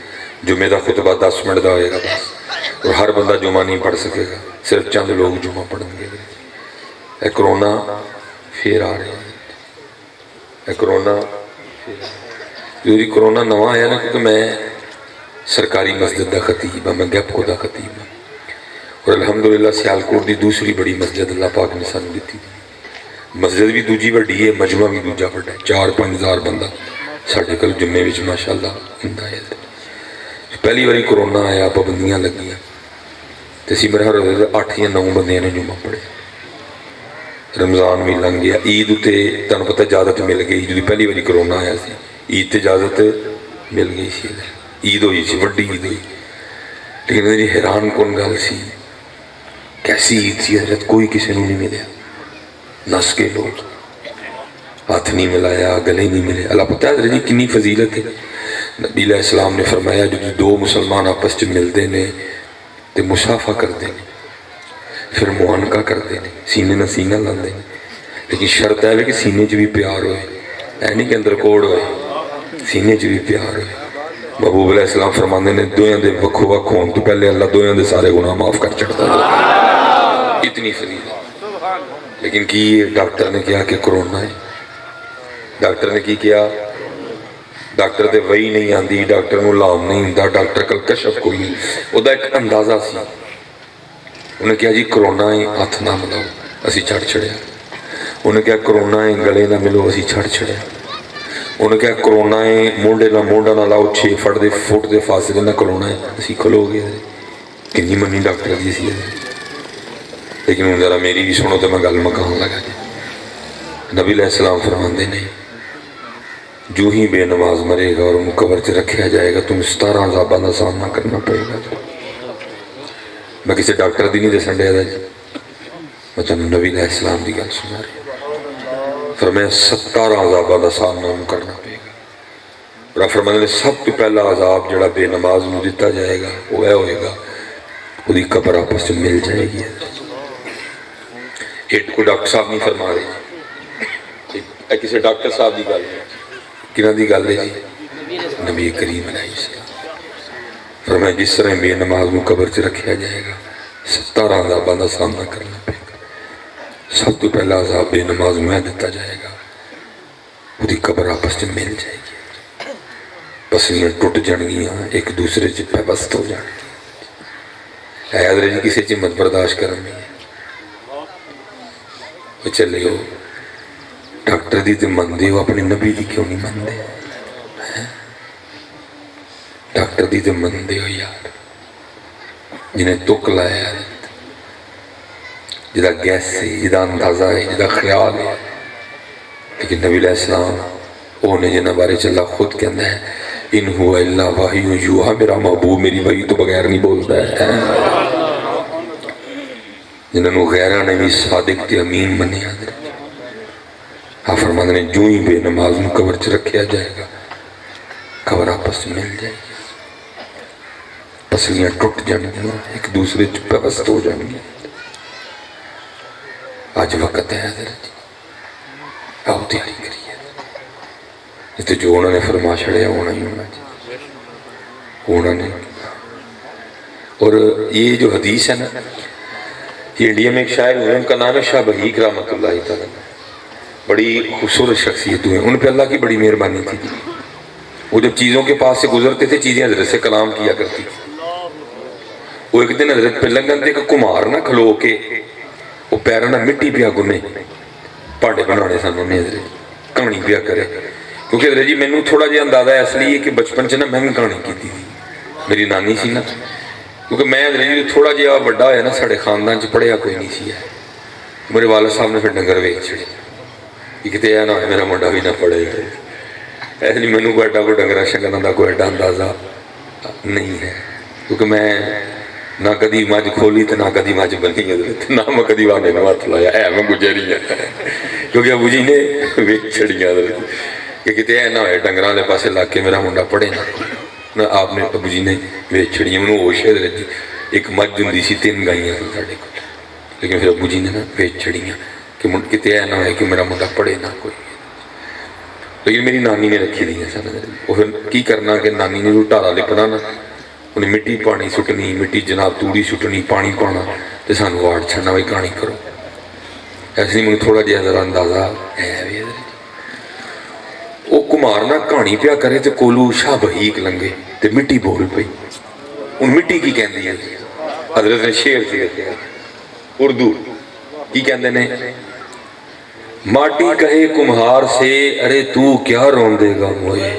جمعے کا خطبہ 10 منٹ کا ہوئے گا بس اور ہر بندہ جمعہ نہیں پڑھ سکے گا صرف چند لوگ جمعہ پڑھیں گے اے کرونا پھر آ رہے ہیں اے کرونا جو کرونا نواں آیا نا کیونکہ میں سرکاری مسجد دا خطیب ہوں میں گیپکو دا خطیب ہوں اور الحمدللہ سیالکوٹ دی دوسری بڑی مسجد اللہ پاک نے سانو دیتی مسجد بھی دوجی وڈی ہے مجمع بھی دوجا وڈا ہے 4-5 ہزار بندہ ساڈے کل جمعے وچ ماشاءاللہ ہوندا ہے پہلی باری کرونا آیا پابندیاں لگیاں تے اسی میرے ہر 8 یا 9 بندے نے جمعہ پڑھے رمضان بھی لنگ گیا عید تے تانوں پتہ اجازت مل گئی جدی پہلی باری کرونا آیا سی عید تے اجازت مل گئی سی عید ہوئی سی وڈی عید ہوئی لیکن میری حیران کن گل سی کیسی عید سی حضرت کوئی کسی نے نہیں ملیا نس کے لوگ ہاتھ نہیں ملایا گلے نہیں ملے اللہ پتہ ہے حضرت جی کنی فضیلت ہے نبی علیہ السلام نے فرمایا جو دو مسلمان آپس میں ملتے ہیں تو مصافحہ کرتے ہیں، پھر معانقہ کرتے ہیں، سینے نہ سینہ لاندے ہیں، لیکن شرط ہے کہ سینے چ بھی پیار ہوئے، اے نہیں کہ اندر کوڑ ہوئے، سینے چ بھی پیار ہوئے۔ محبوب علیہ السلام فرماندے نے دویاں دے وکھو وکھ ہون تو پہلے اللہ دویاں دے سارے گناہ معاف کر چڑھتا ہے، اتنی فضیلت۔ لیکن کی ڈاکٹر نے کیا کہ کرونا ہے، ڈاکٹر نے کی کیا، ڈاکٹر دے وہی نہیں آندی، ڈاکٹر نو لام نہیں ہوندا، ڈاکٹر کل کشف کوئی نہیں، او دا ایک اندازہ سی، انہیں کیا جی کرونا ہے ہاتھ نہ ملاؤ، اسی چھڑ چھڑیا، انہیں کیا کرونا ہے گلے نہ ملو، اسی چھڑ چھڑیا، انہیں کیا کرونا ہے مونڈے نہ مونڈا نہ لاؤ، 6 فٹ دے فاصلے نہ کرونا ہے، اسی کھلو گئے، کنی منی ڈاکٹر دی سی ہے۔ لیکن ان ذرا میری بھی سنو تو میں گل مکان لگا جائے۔ نبی علیہ السلام فرماندے نے جو ہی بے نماز مرے گا اور ان قبر سے رکھا جائے گا تم 17 عذاباں کا سامنا کرنا پڑے گا۔ میں کسی ڈاکٹر دی نہیں دسن ڈیا جی، میں تمہیں نبی علیہ السلام دی گل سنا رہی، فرمایا 17 عذاباں کا سامنا کرنا پڑے گا۔ اور فرمایا نے سب تو پہلا عذاب جڑا بے نماز میں دیتا جائے گا وہ ہوئے گا وہی قبر آپس میں مل جائے گی۔ ایک کو ڈاکٹر صاحب نہیں فرما رہے، کسی ڈاکٹر صاحب دی گل ہے، کنہ دی گل ہے جی، نبی کریم علیہ السلام فرمایا جس طرح بے نماز میں قبر سے رکھا جائے گا 17 عذاباں کا سامنا کرنا پڑے گا۔ سب تو پہلا عذاب بے نماز میں دیتا جائے گا وہی قبر آپس میں مل جائے گی، پسلیاں ٹوٹ جان گیاں، ایک دوسرے سے پیوست ہو جان گی۔ اے حضرت جی کسی چیز مت برداشت کرنی ہے، چلے ہو ڈاکٹر دی تے مندے ہو، اپنے نبی دی کیوں نہیں مندے؟ ڈاکٹر دی تے مندے ہو یار، جنہیں تک لایا ہے، جدا گیس ہے، جدا اندازہ ہے، جدا خیال ہے، لیکن نبی علیہ السلام اونے جنہ بارے چلا خود کہندہ ہے ان ہوا اللہ وحی یوحا، میرا محبوب میری وحی تو بغیر نہیں بولتا ہے، جنہوں غیرہ نے بھی صادق تے امین بنے حضرت۔ آپ فرماتے ہیں جو ہی بے نماز میں قبر چ رکھا جائے گا قبر آپس میں مل جائے گی، پسلیاں ٹوٹ جان گی، ایک دوسرے سے پیوست ہو جان گی۔ آج وقت ہے حضرت آؤ تیاری کریے، اس تو جو انہوں نے فرما چھڑیا ہونا ہی ہونا چاہیے، ہونا نہیں۔ اور یہ جو حدیث ہے نا، یہ انڈیا میں ایک شاعر ہوئے، ان کا نام ہے شاہ بہیق رحمۃ اللہ تعالیٰ، بڑی خوبصورت شخصیت ہوئے، ان پہ اللہ کی بڑی مہربانی تھی۔ وہ جب چیزوں کے پاس سے گزرتے تھے چیزیں حضرت سے کلام کیا کرتی تھی۔ وہ ایک دن حضرت پہ لنگن دے کہ کمار نہ کھلو کے وہ پیرا نہ مٹی پیا گنے پانڈے بنانے سن انہیں حضرت کہانی پیا کرے، کیونکہ حضرت جی میں تھوڑا جہا اندازہ ہے اس لیے کہ بچپن سے نا میں کہانی کی تھی، میری نانی سی نا، کیونکہ میں حضرت جی تھوڑا جہا بڑا ہویا نا ساڑھے خاندان چ پڑھیا کوئی نہیں سی ہے، میرے والد صاحب نے پھر ڈنگر ویچ چھڑے کہ کتے یہ نہ ہوئے میرا منڈا بھی نہ پڑے گا، ایسے نہیں میں کوئی ایڈا کوئی ڈنگرہ شنگرہ دا کوئی ایڈا اندازہ نہیں ہے، کیونکہ میں نہ کدی مجھ کھولی تو نہ کدی مجھ بنی حضرت، نہ میں کدی وانے میں ہاتھ لایا، اے میں گزری ہے، کیونکہ ابو جی نے ویچ چھڑیاں حضرت کہ کتے یہ نہ ہوئے ڈنگراں لے پاسے لا کے میرا منڈا پڑے نہ آپ نے ابو جی نے ویچ چھڑیاں، میں نے ہوش ہے حضرت جی ایک مجھ جندی سی 3 گائیاں تھی ساڑھے کو، لیکن پھر ابو جی نے ویچ چھڑیاں کہ کتے یہ نہ ہوئے کہ میرا منڈا پڑے نہ کوئی، لیکن میری نانی نے رکھی دی ہے سر، وہ پھر کی کرنا کہ نانی نے ٹارا لپنا نا، انہیں مٹی پانی سٹنی، مٹی جناب توڑی سٹنی، پانی پانا تو سانو واڑ چھڑنا بھائی کہانی کرو، ایسے نہیں مجھے تھوڑا جہا ذرا اندازہ ہے۔ وہ کمارنا کہانی پیا کرے تو کولو شاہ بہیق لنگے تو مٹی بول پئی، ان مٹی کی کہندی ہے حضرت نے شعر سے لکھا اردو کی کہندے نے ماٹی کہے کمہار سے ارے تو کیا رون دے گا موئے،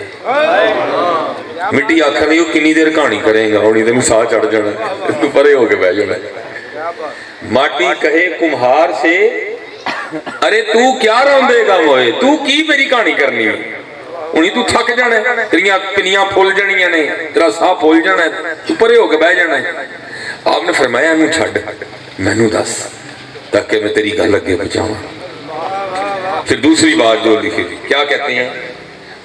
مٹی آکھا نہیں ہو کنی دیر کہانی کریں گا، ہونی دے میں ساہ چڑھ جانا ہے، تو پرے ہو کے بہ جانا ہے۔ ماٹی کہے کمہار سے ارے تو کیا رون دے گا موئے، تو کی میری کہانی کرنی ہے، انہیں تو تھک جانا ہے، تیریاں کنیاں پھول جانیاں نے، تیرا ساہ پھول جانا ہے، تو پرے ہو کے بہ جانا ہے۔ آپ نے فرمایا میں چھڑ میں نو دس تاکہ میں تیری گل اگے پہنچاؤں۔ پھر دوسری بات جو لکھی تھی کیا کہتے ہیں،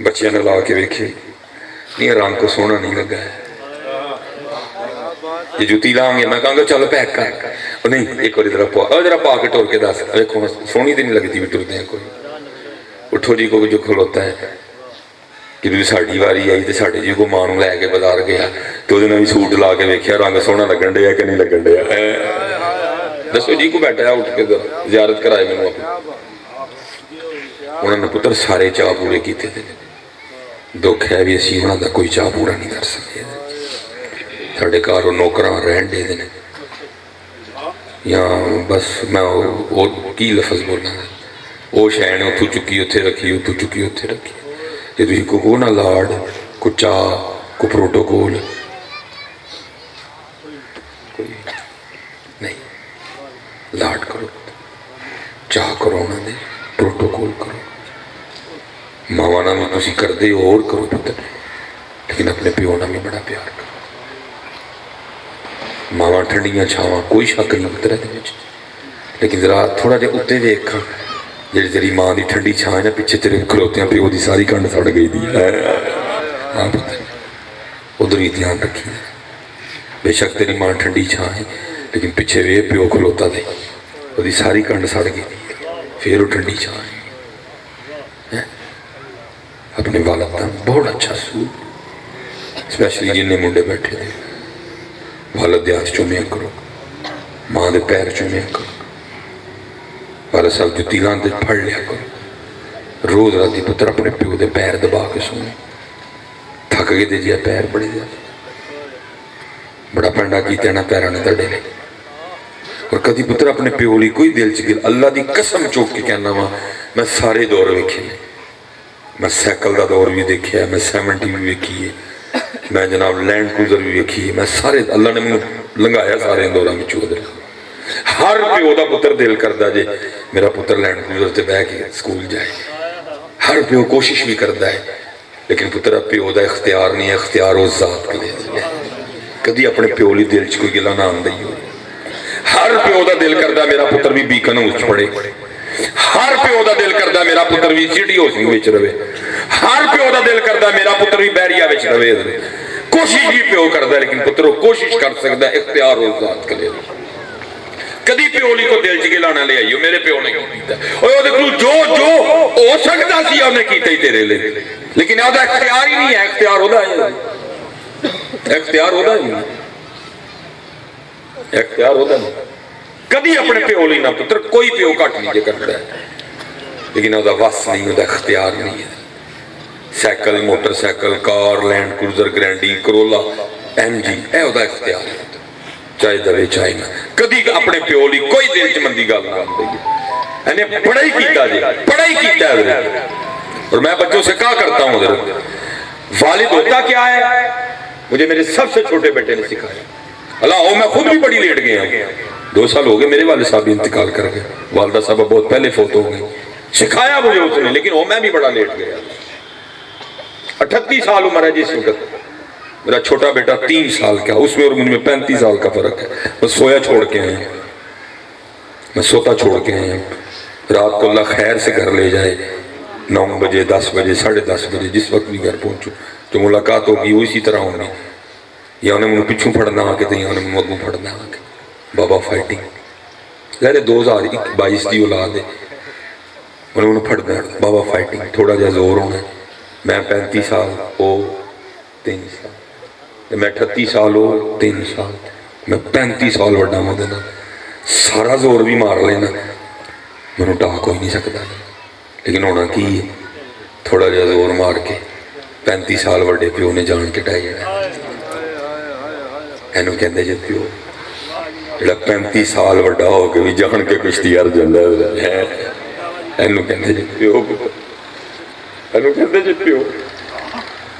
بچیاں نے لا کے ویکھے نہیں رنگ کو سونا نہیں لگا ہے یہ جوتی لاؤں گے میں کہاں گا چل پیک کر نہیں ایک بار ذرا پا کے ٹور کے دس دیکھو سونی تو نہیں لگتی بھی ٹرتے ہیں کوئی اٹھو جی کو جو کھلوتا ہے کہ ساڑی واری آئی تو ساڑے جی کو ماں لے کے بازار گیا تو وہ بھی سوٹ لا کے ویکھیا رنگ سونا لگن ڈیا کہ نہیں لگن ڈیا دسو جی کو بیٹھا اٹھ کے زیارت کرائے میں انہوں نے پتر سارے چاہ پورے کیتے تھے دکھ ہے بھی اسی انہوں دا کوئی چاہ پورا نہیں کر سکے ساڑے کاروں نوکراں رہن دے دینے یا بس میں کی لفظ بولنا ہے وہ شہ نے اتھو چکی اتھے رکھی اتھو چکی اتھے رکھی یہ تھی کو نہ لاڈ کو چاہ کو پروٹوکول نہیں لاڈ کرو چاہ کرو انہوں نے پروٹوکول کرو ماوانا بھی تسی کر دے اور کرو پتر لیکن اپنے پیونا بھی بڑا پیار کرو ماواں ٹھنڈیاں چھاواں کوئی شک نہیں پتر ہے لیکن ذرا تھوڑا جہا اتنے دیکھا جی تیری ماں دی ٹھنڈی چھاں نا پیچھے تیرے کھلوتے ہیں پیو دی ساری کنڈ سڑ گئی دی ہاں پتر ادھر ہی دھیان رکھی بے شک تیری ماں ٹھنڈی چھاں ہے لیکن پیچھے وے پیو کھلوتا دے وہ دی ساری کنڈ سڑ گئی دی پھر وہ ٹھنڈی چھاں ہے اپنے والد کا بہت اچھا سلوک اسپیشلی جنہیں منڈے بیٹھے تھے والد دے ہاتھ چومیا کرو ماں دے پیر چومیا کرو والد صاحب جتی لاندے پھڑ لیا کرو روز راتی پتر اپنے پیو دے پیر دبا کے سونے تھک گئے دے جیا پیر بڑی دیا بڑا پنڈا کیتے نا پیرانے تڑے نے اور کدی پتر اپنے پیو لی کوئی دل چکل اللہ دی قسم چوک کے کہنا ماں میں سارے دور ویکھے میں سیکل دا دور بھی دیکھیا ہے میں 70 بھی ویکھی ہے میں جناب لینڈ کروزر بھی ویکھی ہے میں سارے اللہ نے مجھے لنگایا سارے دورہ میں چودر ہر پیو دا پتر دل کردا جے میرا پتر لینڈ کروزر تے بہ کے سکول جائے ہر پیو کوشش بھی کردا ہے لیکن پتر پیو دا اختیار نہیں ہے اختیار اس ذات کے لئے کدی اپنے پیو لی دل چ کوئی گلا نہ آن دئی ہو ہر پیو دا دل کردا میرا پتر بھی بیکن اچ پڑے ہر پیو دا دل کردا میرا پتر بھی سٹی ہاؤس وچ رہے ہر پیو دا دل کردا میرا پتر بھی بیریا وچ رہے کوشش بھی پیو کردا لیکن پتر کوشش کر سکدا اختیار اس ذات کے لئے کدی پیولی کو دل چ گلا نہ لے آئیو میرے پیو نے کیتا اوے او دیکھو جو ہو سکدا سی اونے کیتا ہی تیرے لے لیکن او دا اختیار ہی نہیں ہے اختیار ہودا ہے اختیار ہودا ہے اختیار ہودا نہیں کدی اپنے پیو لی نہ پتر کوئی پیو کٹ نہیں جے کرتا ہے لیکن او دا وس نہیں ہوتا اختیار نہیں ہے cycle motorcycle car Land Cruiser Grande Corolla M G A ہوتا اختیار ہے چاہے دوے چاہے نہ کدی اپنے پیو لی کوئی دل چ مندی گل نہ آندی انہیں پڑھائی کیتا جی پڑھائی کیتا ہے اور میں بچوں سے کہا کرتا ہوں حضرت والد ہوتا کیا ہے مجھے میرے سب سے چھوٹے بیٹے نے سکھایا اللہ میں خود بھی بڑی لیٹ گیا ہوں 2 سال ہو گئے میرے والد صاحب بھی انتقال کر گئے والدہ صاحب بہت پہلے فوت ہو گئی سکھایا مجھے اس نے لیکن میں بھی بڑا لیٹ گیا 38 سال عمر ہے جس وقت میرا چھوٹا بیٹا 3 سال کا اس میں اور مجھ میں 35 سال کا فرق ہے میں سویا چھوڑ کے آئے ہیں میں سوتا چھوڑ کے آئے ہیں رات کو اللہ خیر سے گھر لے جائے 9 بجے 10 بجے 10:30 بجے جس وقت بھی گھر پہنچوں جو ملاقات ہوگی وہ اسی طرح ہوگی یا انہیں مجھے پچھوں پڑھنا آ کے تو یا انہیں مگوں پڑھنا آ کے بابا فائٹنگ لہرے 2022 دی اولاد ہے انہیں پڑھنا بابا فائٹنگ تھوڑا جا زور ہونا ہے میں 35 سال ہو 3 سال میں 38 سال ہو 3 سال میں 35 سال وڈا ہوں دینا سارا زور بھی مار لینا میں ٹا کوئی نہیں سکتا لیکن ہونا کی ہے تھوڑا جا زور مار کے 35 سال وڈے پیو نے جان کے ٹائی جانا اینو کہندے جے پیو جڑا 35 سال وڈا ہو کے بھی جان کے کشتی ہر جاندا ہے اینو کہندے جے پیو اینو کہندے جے پیو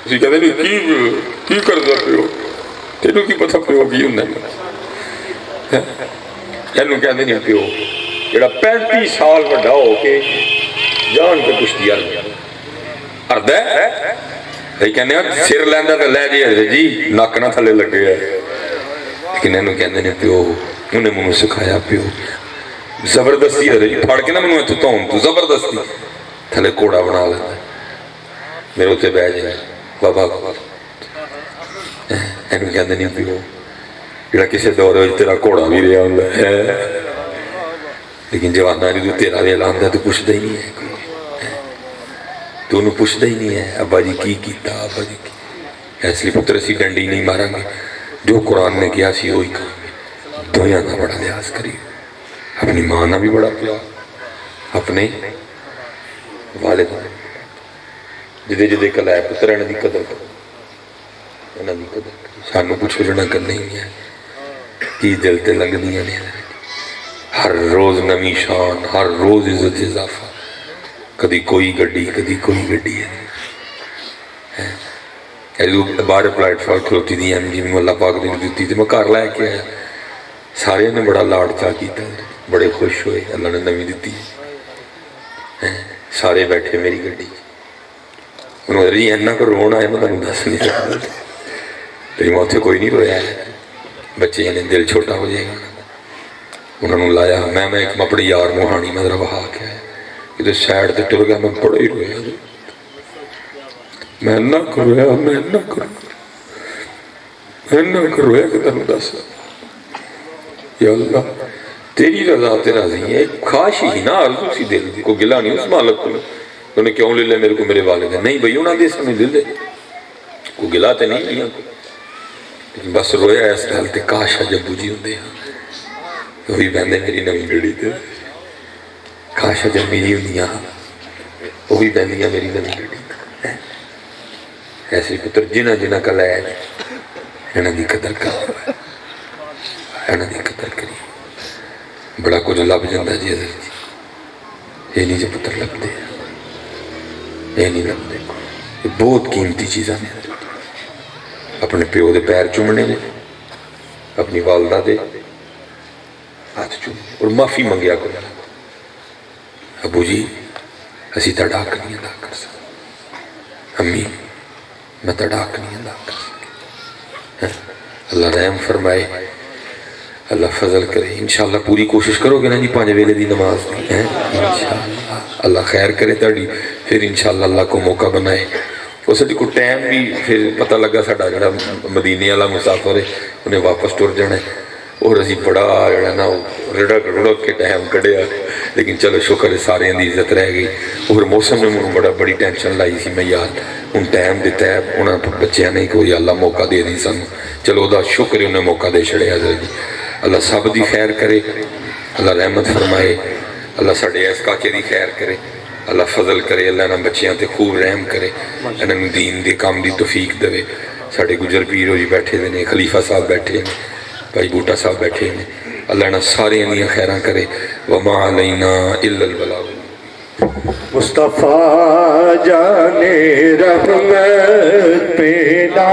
اسی کہندے نہیں کی کردا پیو تینوں کی پتہ پیو کی ہوندا ہے اینو کہندے نہیں پیو جڑا 35 سال وڈا ہو کے جان کے کشتی ہر جاندا اردا ہے یہ کہنے سر لیندا تے لے جی نک نہ تھلے لگے ہے لیکن اینو کہندے نے پیو انہیں منوں سکھایا پیو زبردستی ہے پھڑ کے نہ منوں اتھوں تو زبردستی تھلے کوڑا بنا لینا میرے اتنے بہ جائے بابا اینو کہندے نہیں پیو جڑا کسی دور تیرا گھوڑا بھی رہا ہوں لیکن جوانا جو تیرا ویلا آتا تو پوچھتا ہی نہیں ہے تو انہوں پوچھتا ہی نہیں ہے ابا جی کی کیتا ابا جی کی اس لیے پتر اسی ڈنڈی نہیں مارا گے جو قرآن نے کیا سی وہی کام گے دنیا کا بڑا لحاظ کری اپنی ماں نہ بھی بڑا پیار اپنے والد جدے جدے کل ہے پتر انہوں کی قدر کرو انہوں کی قدر کرو سانو پوچھو جنا کرنا ہی نہیں ہے کی دل تے لگ دیا نے ہر روز نمی شان ہر روز عزت اضافہ کدی کوئی گڈی کدی کوئی گڈی ہے باہر پلیٹ فارم کھلوتی دی ایم جی میں اللہ پاک نے دیتی تھی میں گھر لے کے آیا سارے نے بڑا لاڈ چاہ کیتا بڑے خوش ہوئے اللہ نے نمی دیتی سارے بیٹھے میری گڈی انہوں نے اینا کو رونا ہے میں تمہیں دس نہیں سکتا تیری میں اتنے کوئی نہیں رویا ہے بچے نے دل چھوٹا ہو جائے گا انہوں نے لایا میں ایک اپنی یار موہانی میں ذرا بہا کے آیا کدھر سائڈ تے ٹر گیا میں بڑا ہی رویا میں نہ کرویا کہ تمہیں دس یا اللہ تیری رضا تے راضی ہے خواہش ہی نہ آرزو سی دل دی کوئی گلہ نہیں اس مالک کو انہوں نے کیوں لے لے میرے کو میرے والد ہے نہیں بھئی انہوں نے دے سمجھ دل دے کوئی گلہ تے نہیں لیا لیکن بس رویا اس گل تے کاش جبو جی ہوں دے وہی بہندے میری نمی گڑی تے کاش جب میری ہوں دیا وہی بہندیاں میری نمی گڑی ایسی پتر جنہ جنہ کا لائے انہوں دی قدر کر انہوں دی قدر کری بڑا کچھ لب جاندہ جی حضرت جی یہ نہیں جو پتر لب دے یہ نہیں لب دے یہ بہت قیمتی چیزاں نے اپنے پیو دے پیر چومنے نے اپنی والدہ دے ہاتھ چومنے اور معافی منگیا کرنا ابو جی اسی تڑاک نہیں ادا کر سکتے امی میں تڑاک نہیں ادا کر سکتے اللہ رحم فرمائے اللہ فضل کرے انشاءاللہ پوری کوشش کرو گے نا جی 5 ویلے دی نماز دی انشاءاللہ اللہ خیر کرے تاڑی پھر انشاءاللہ اللہ کو موقع بنائے اس کو ٹائم بھی پھر پتہ لگا ساڑا جڑا مدینے والا مسافر ہے انہیں واپس ٹر جانا ہے اور اسی بڑا جڑا نا رڑک کے ٹائم کڑیا لیکن چلو شکر ہے سارے دی عزت رہ گئی اور موسم نے مجھے بڑی ٹینشن لائی سی میں یار ان ٹائم دیتا ہے انہوں نے بچیاں نہیں کوئی اللہ موقع دے دی سن چلو دا شکر ہے انہیں موقع دے چھڑے حضرت جی اللہ سب دی خیر کرے اللہ رحمت فرمائے اللہ ساڑے اس کاکے دی خیر کرے اللہ فضل کرے اللہ نہ بچیاں تے خوب رحم کرے انہوں دین دے کام دی توفیق دے ساڑے گجر پیر ہوئی بیٹھے دے خلیفہ صاحب بیٹھے ہیں بھائی بوٹا صاحب بیٹھے ہیں اللہ نہ سارے انہیں خیران کرے وما علینا الا البلاغ مصطفیٰ جان رحمت پیدا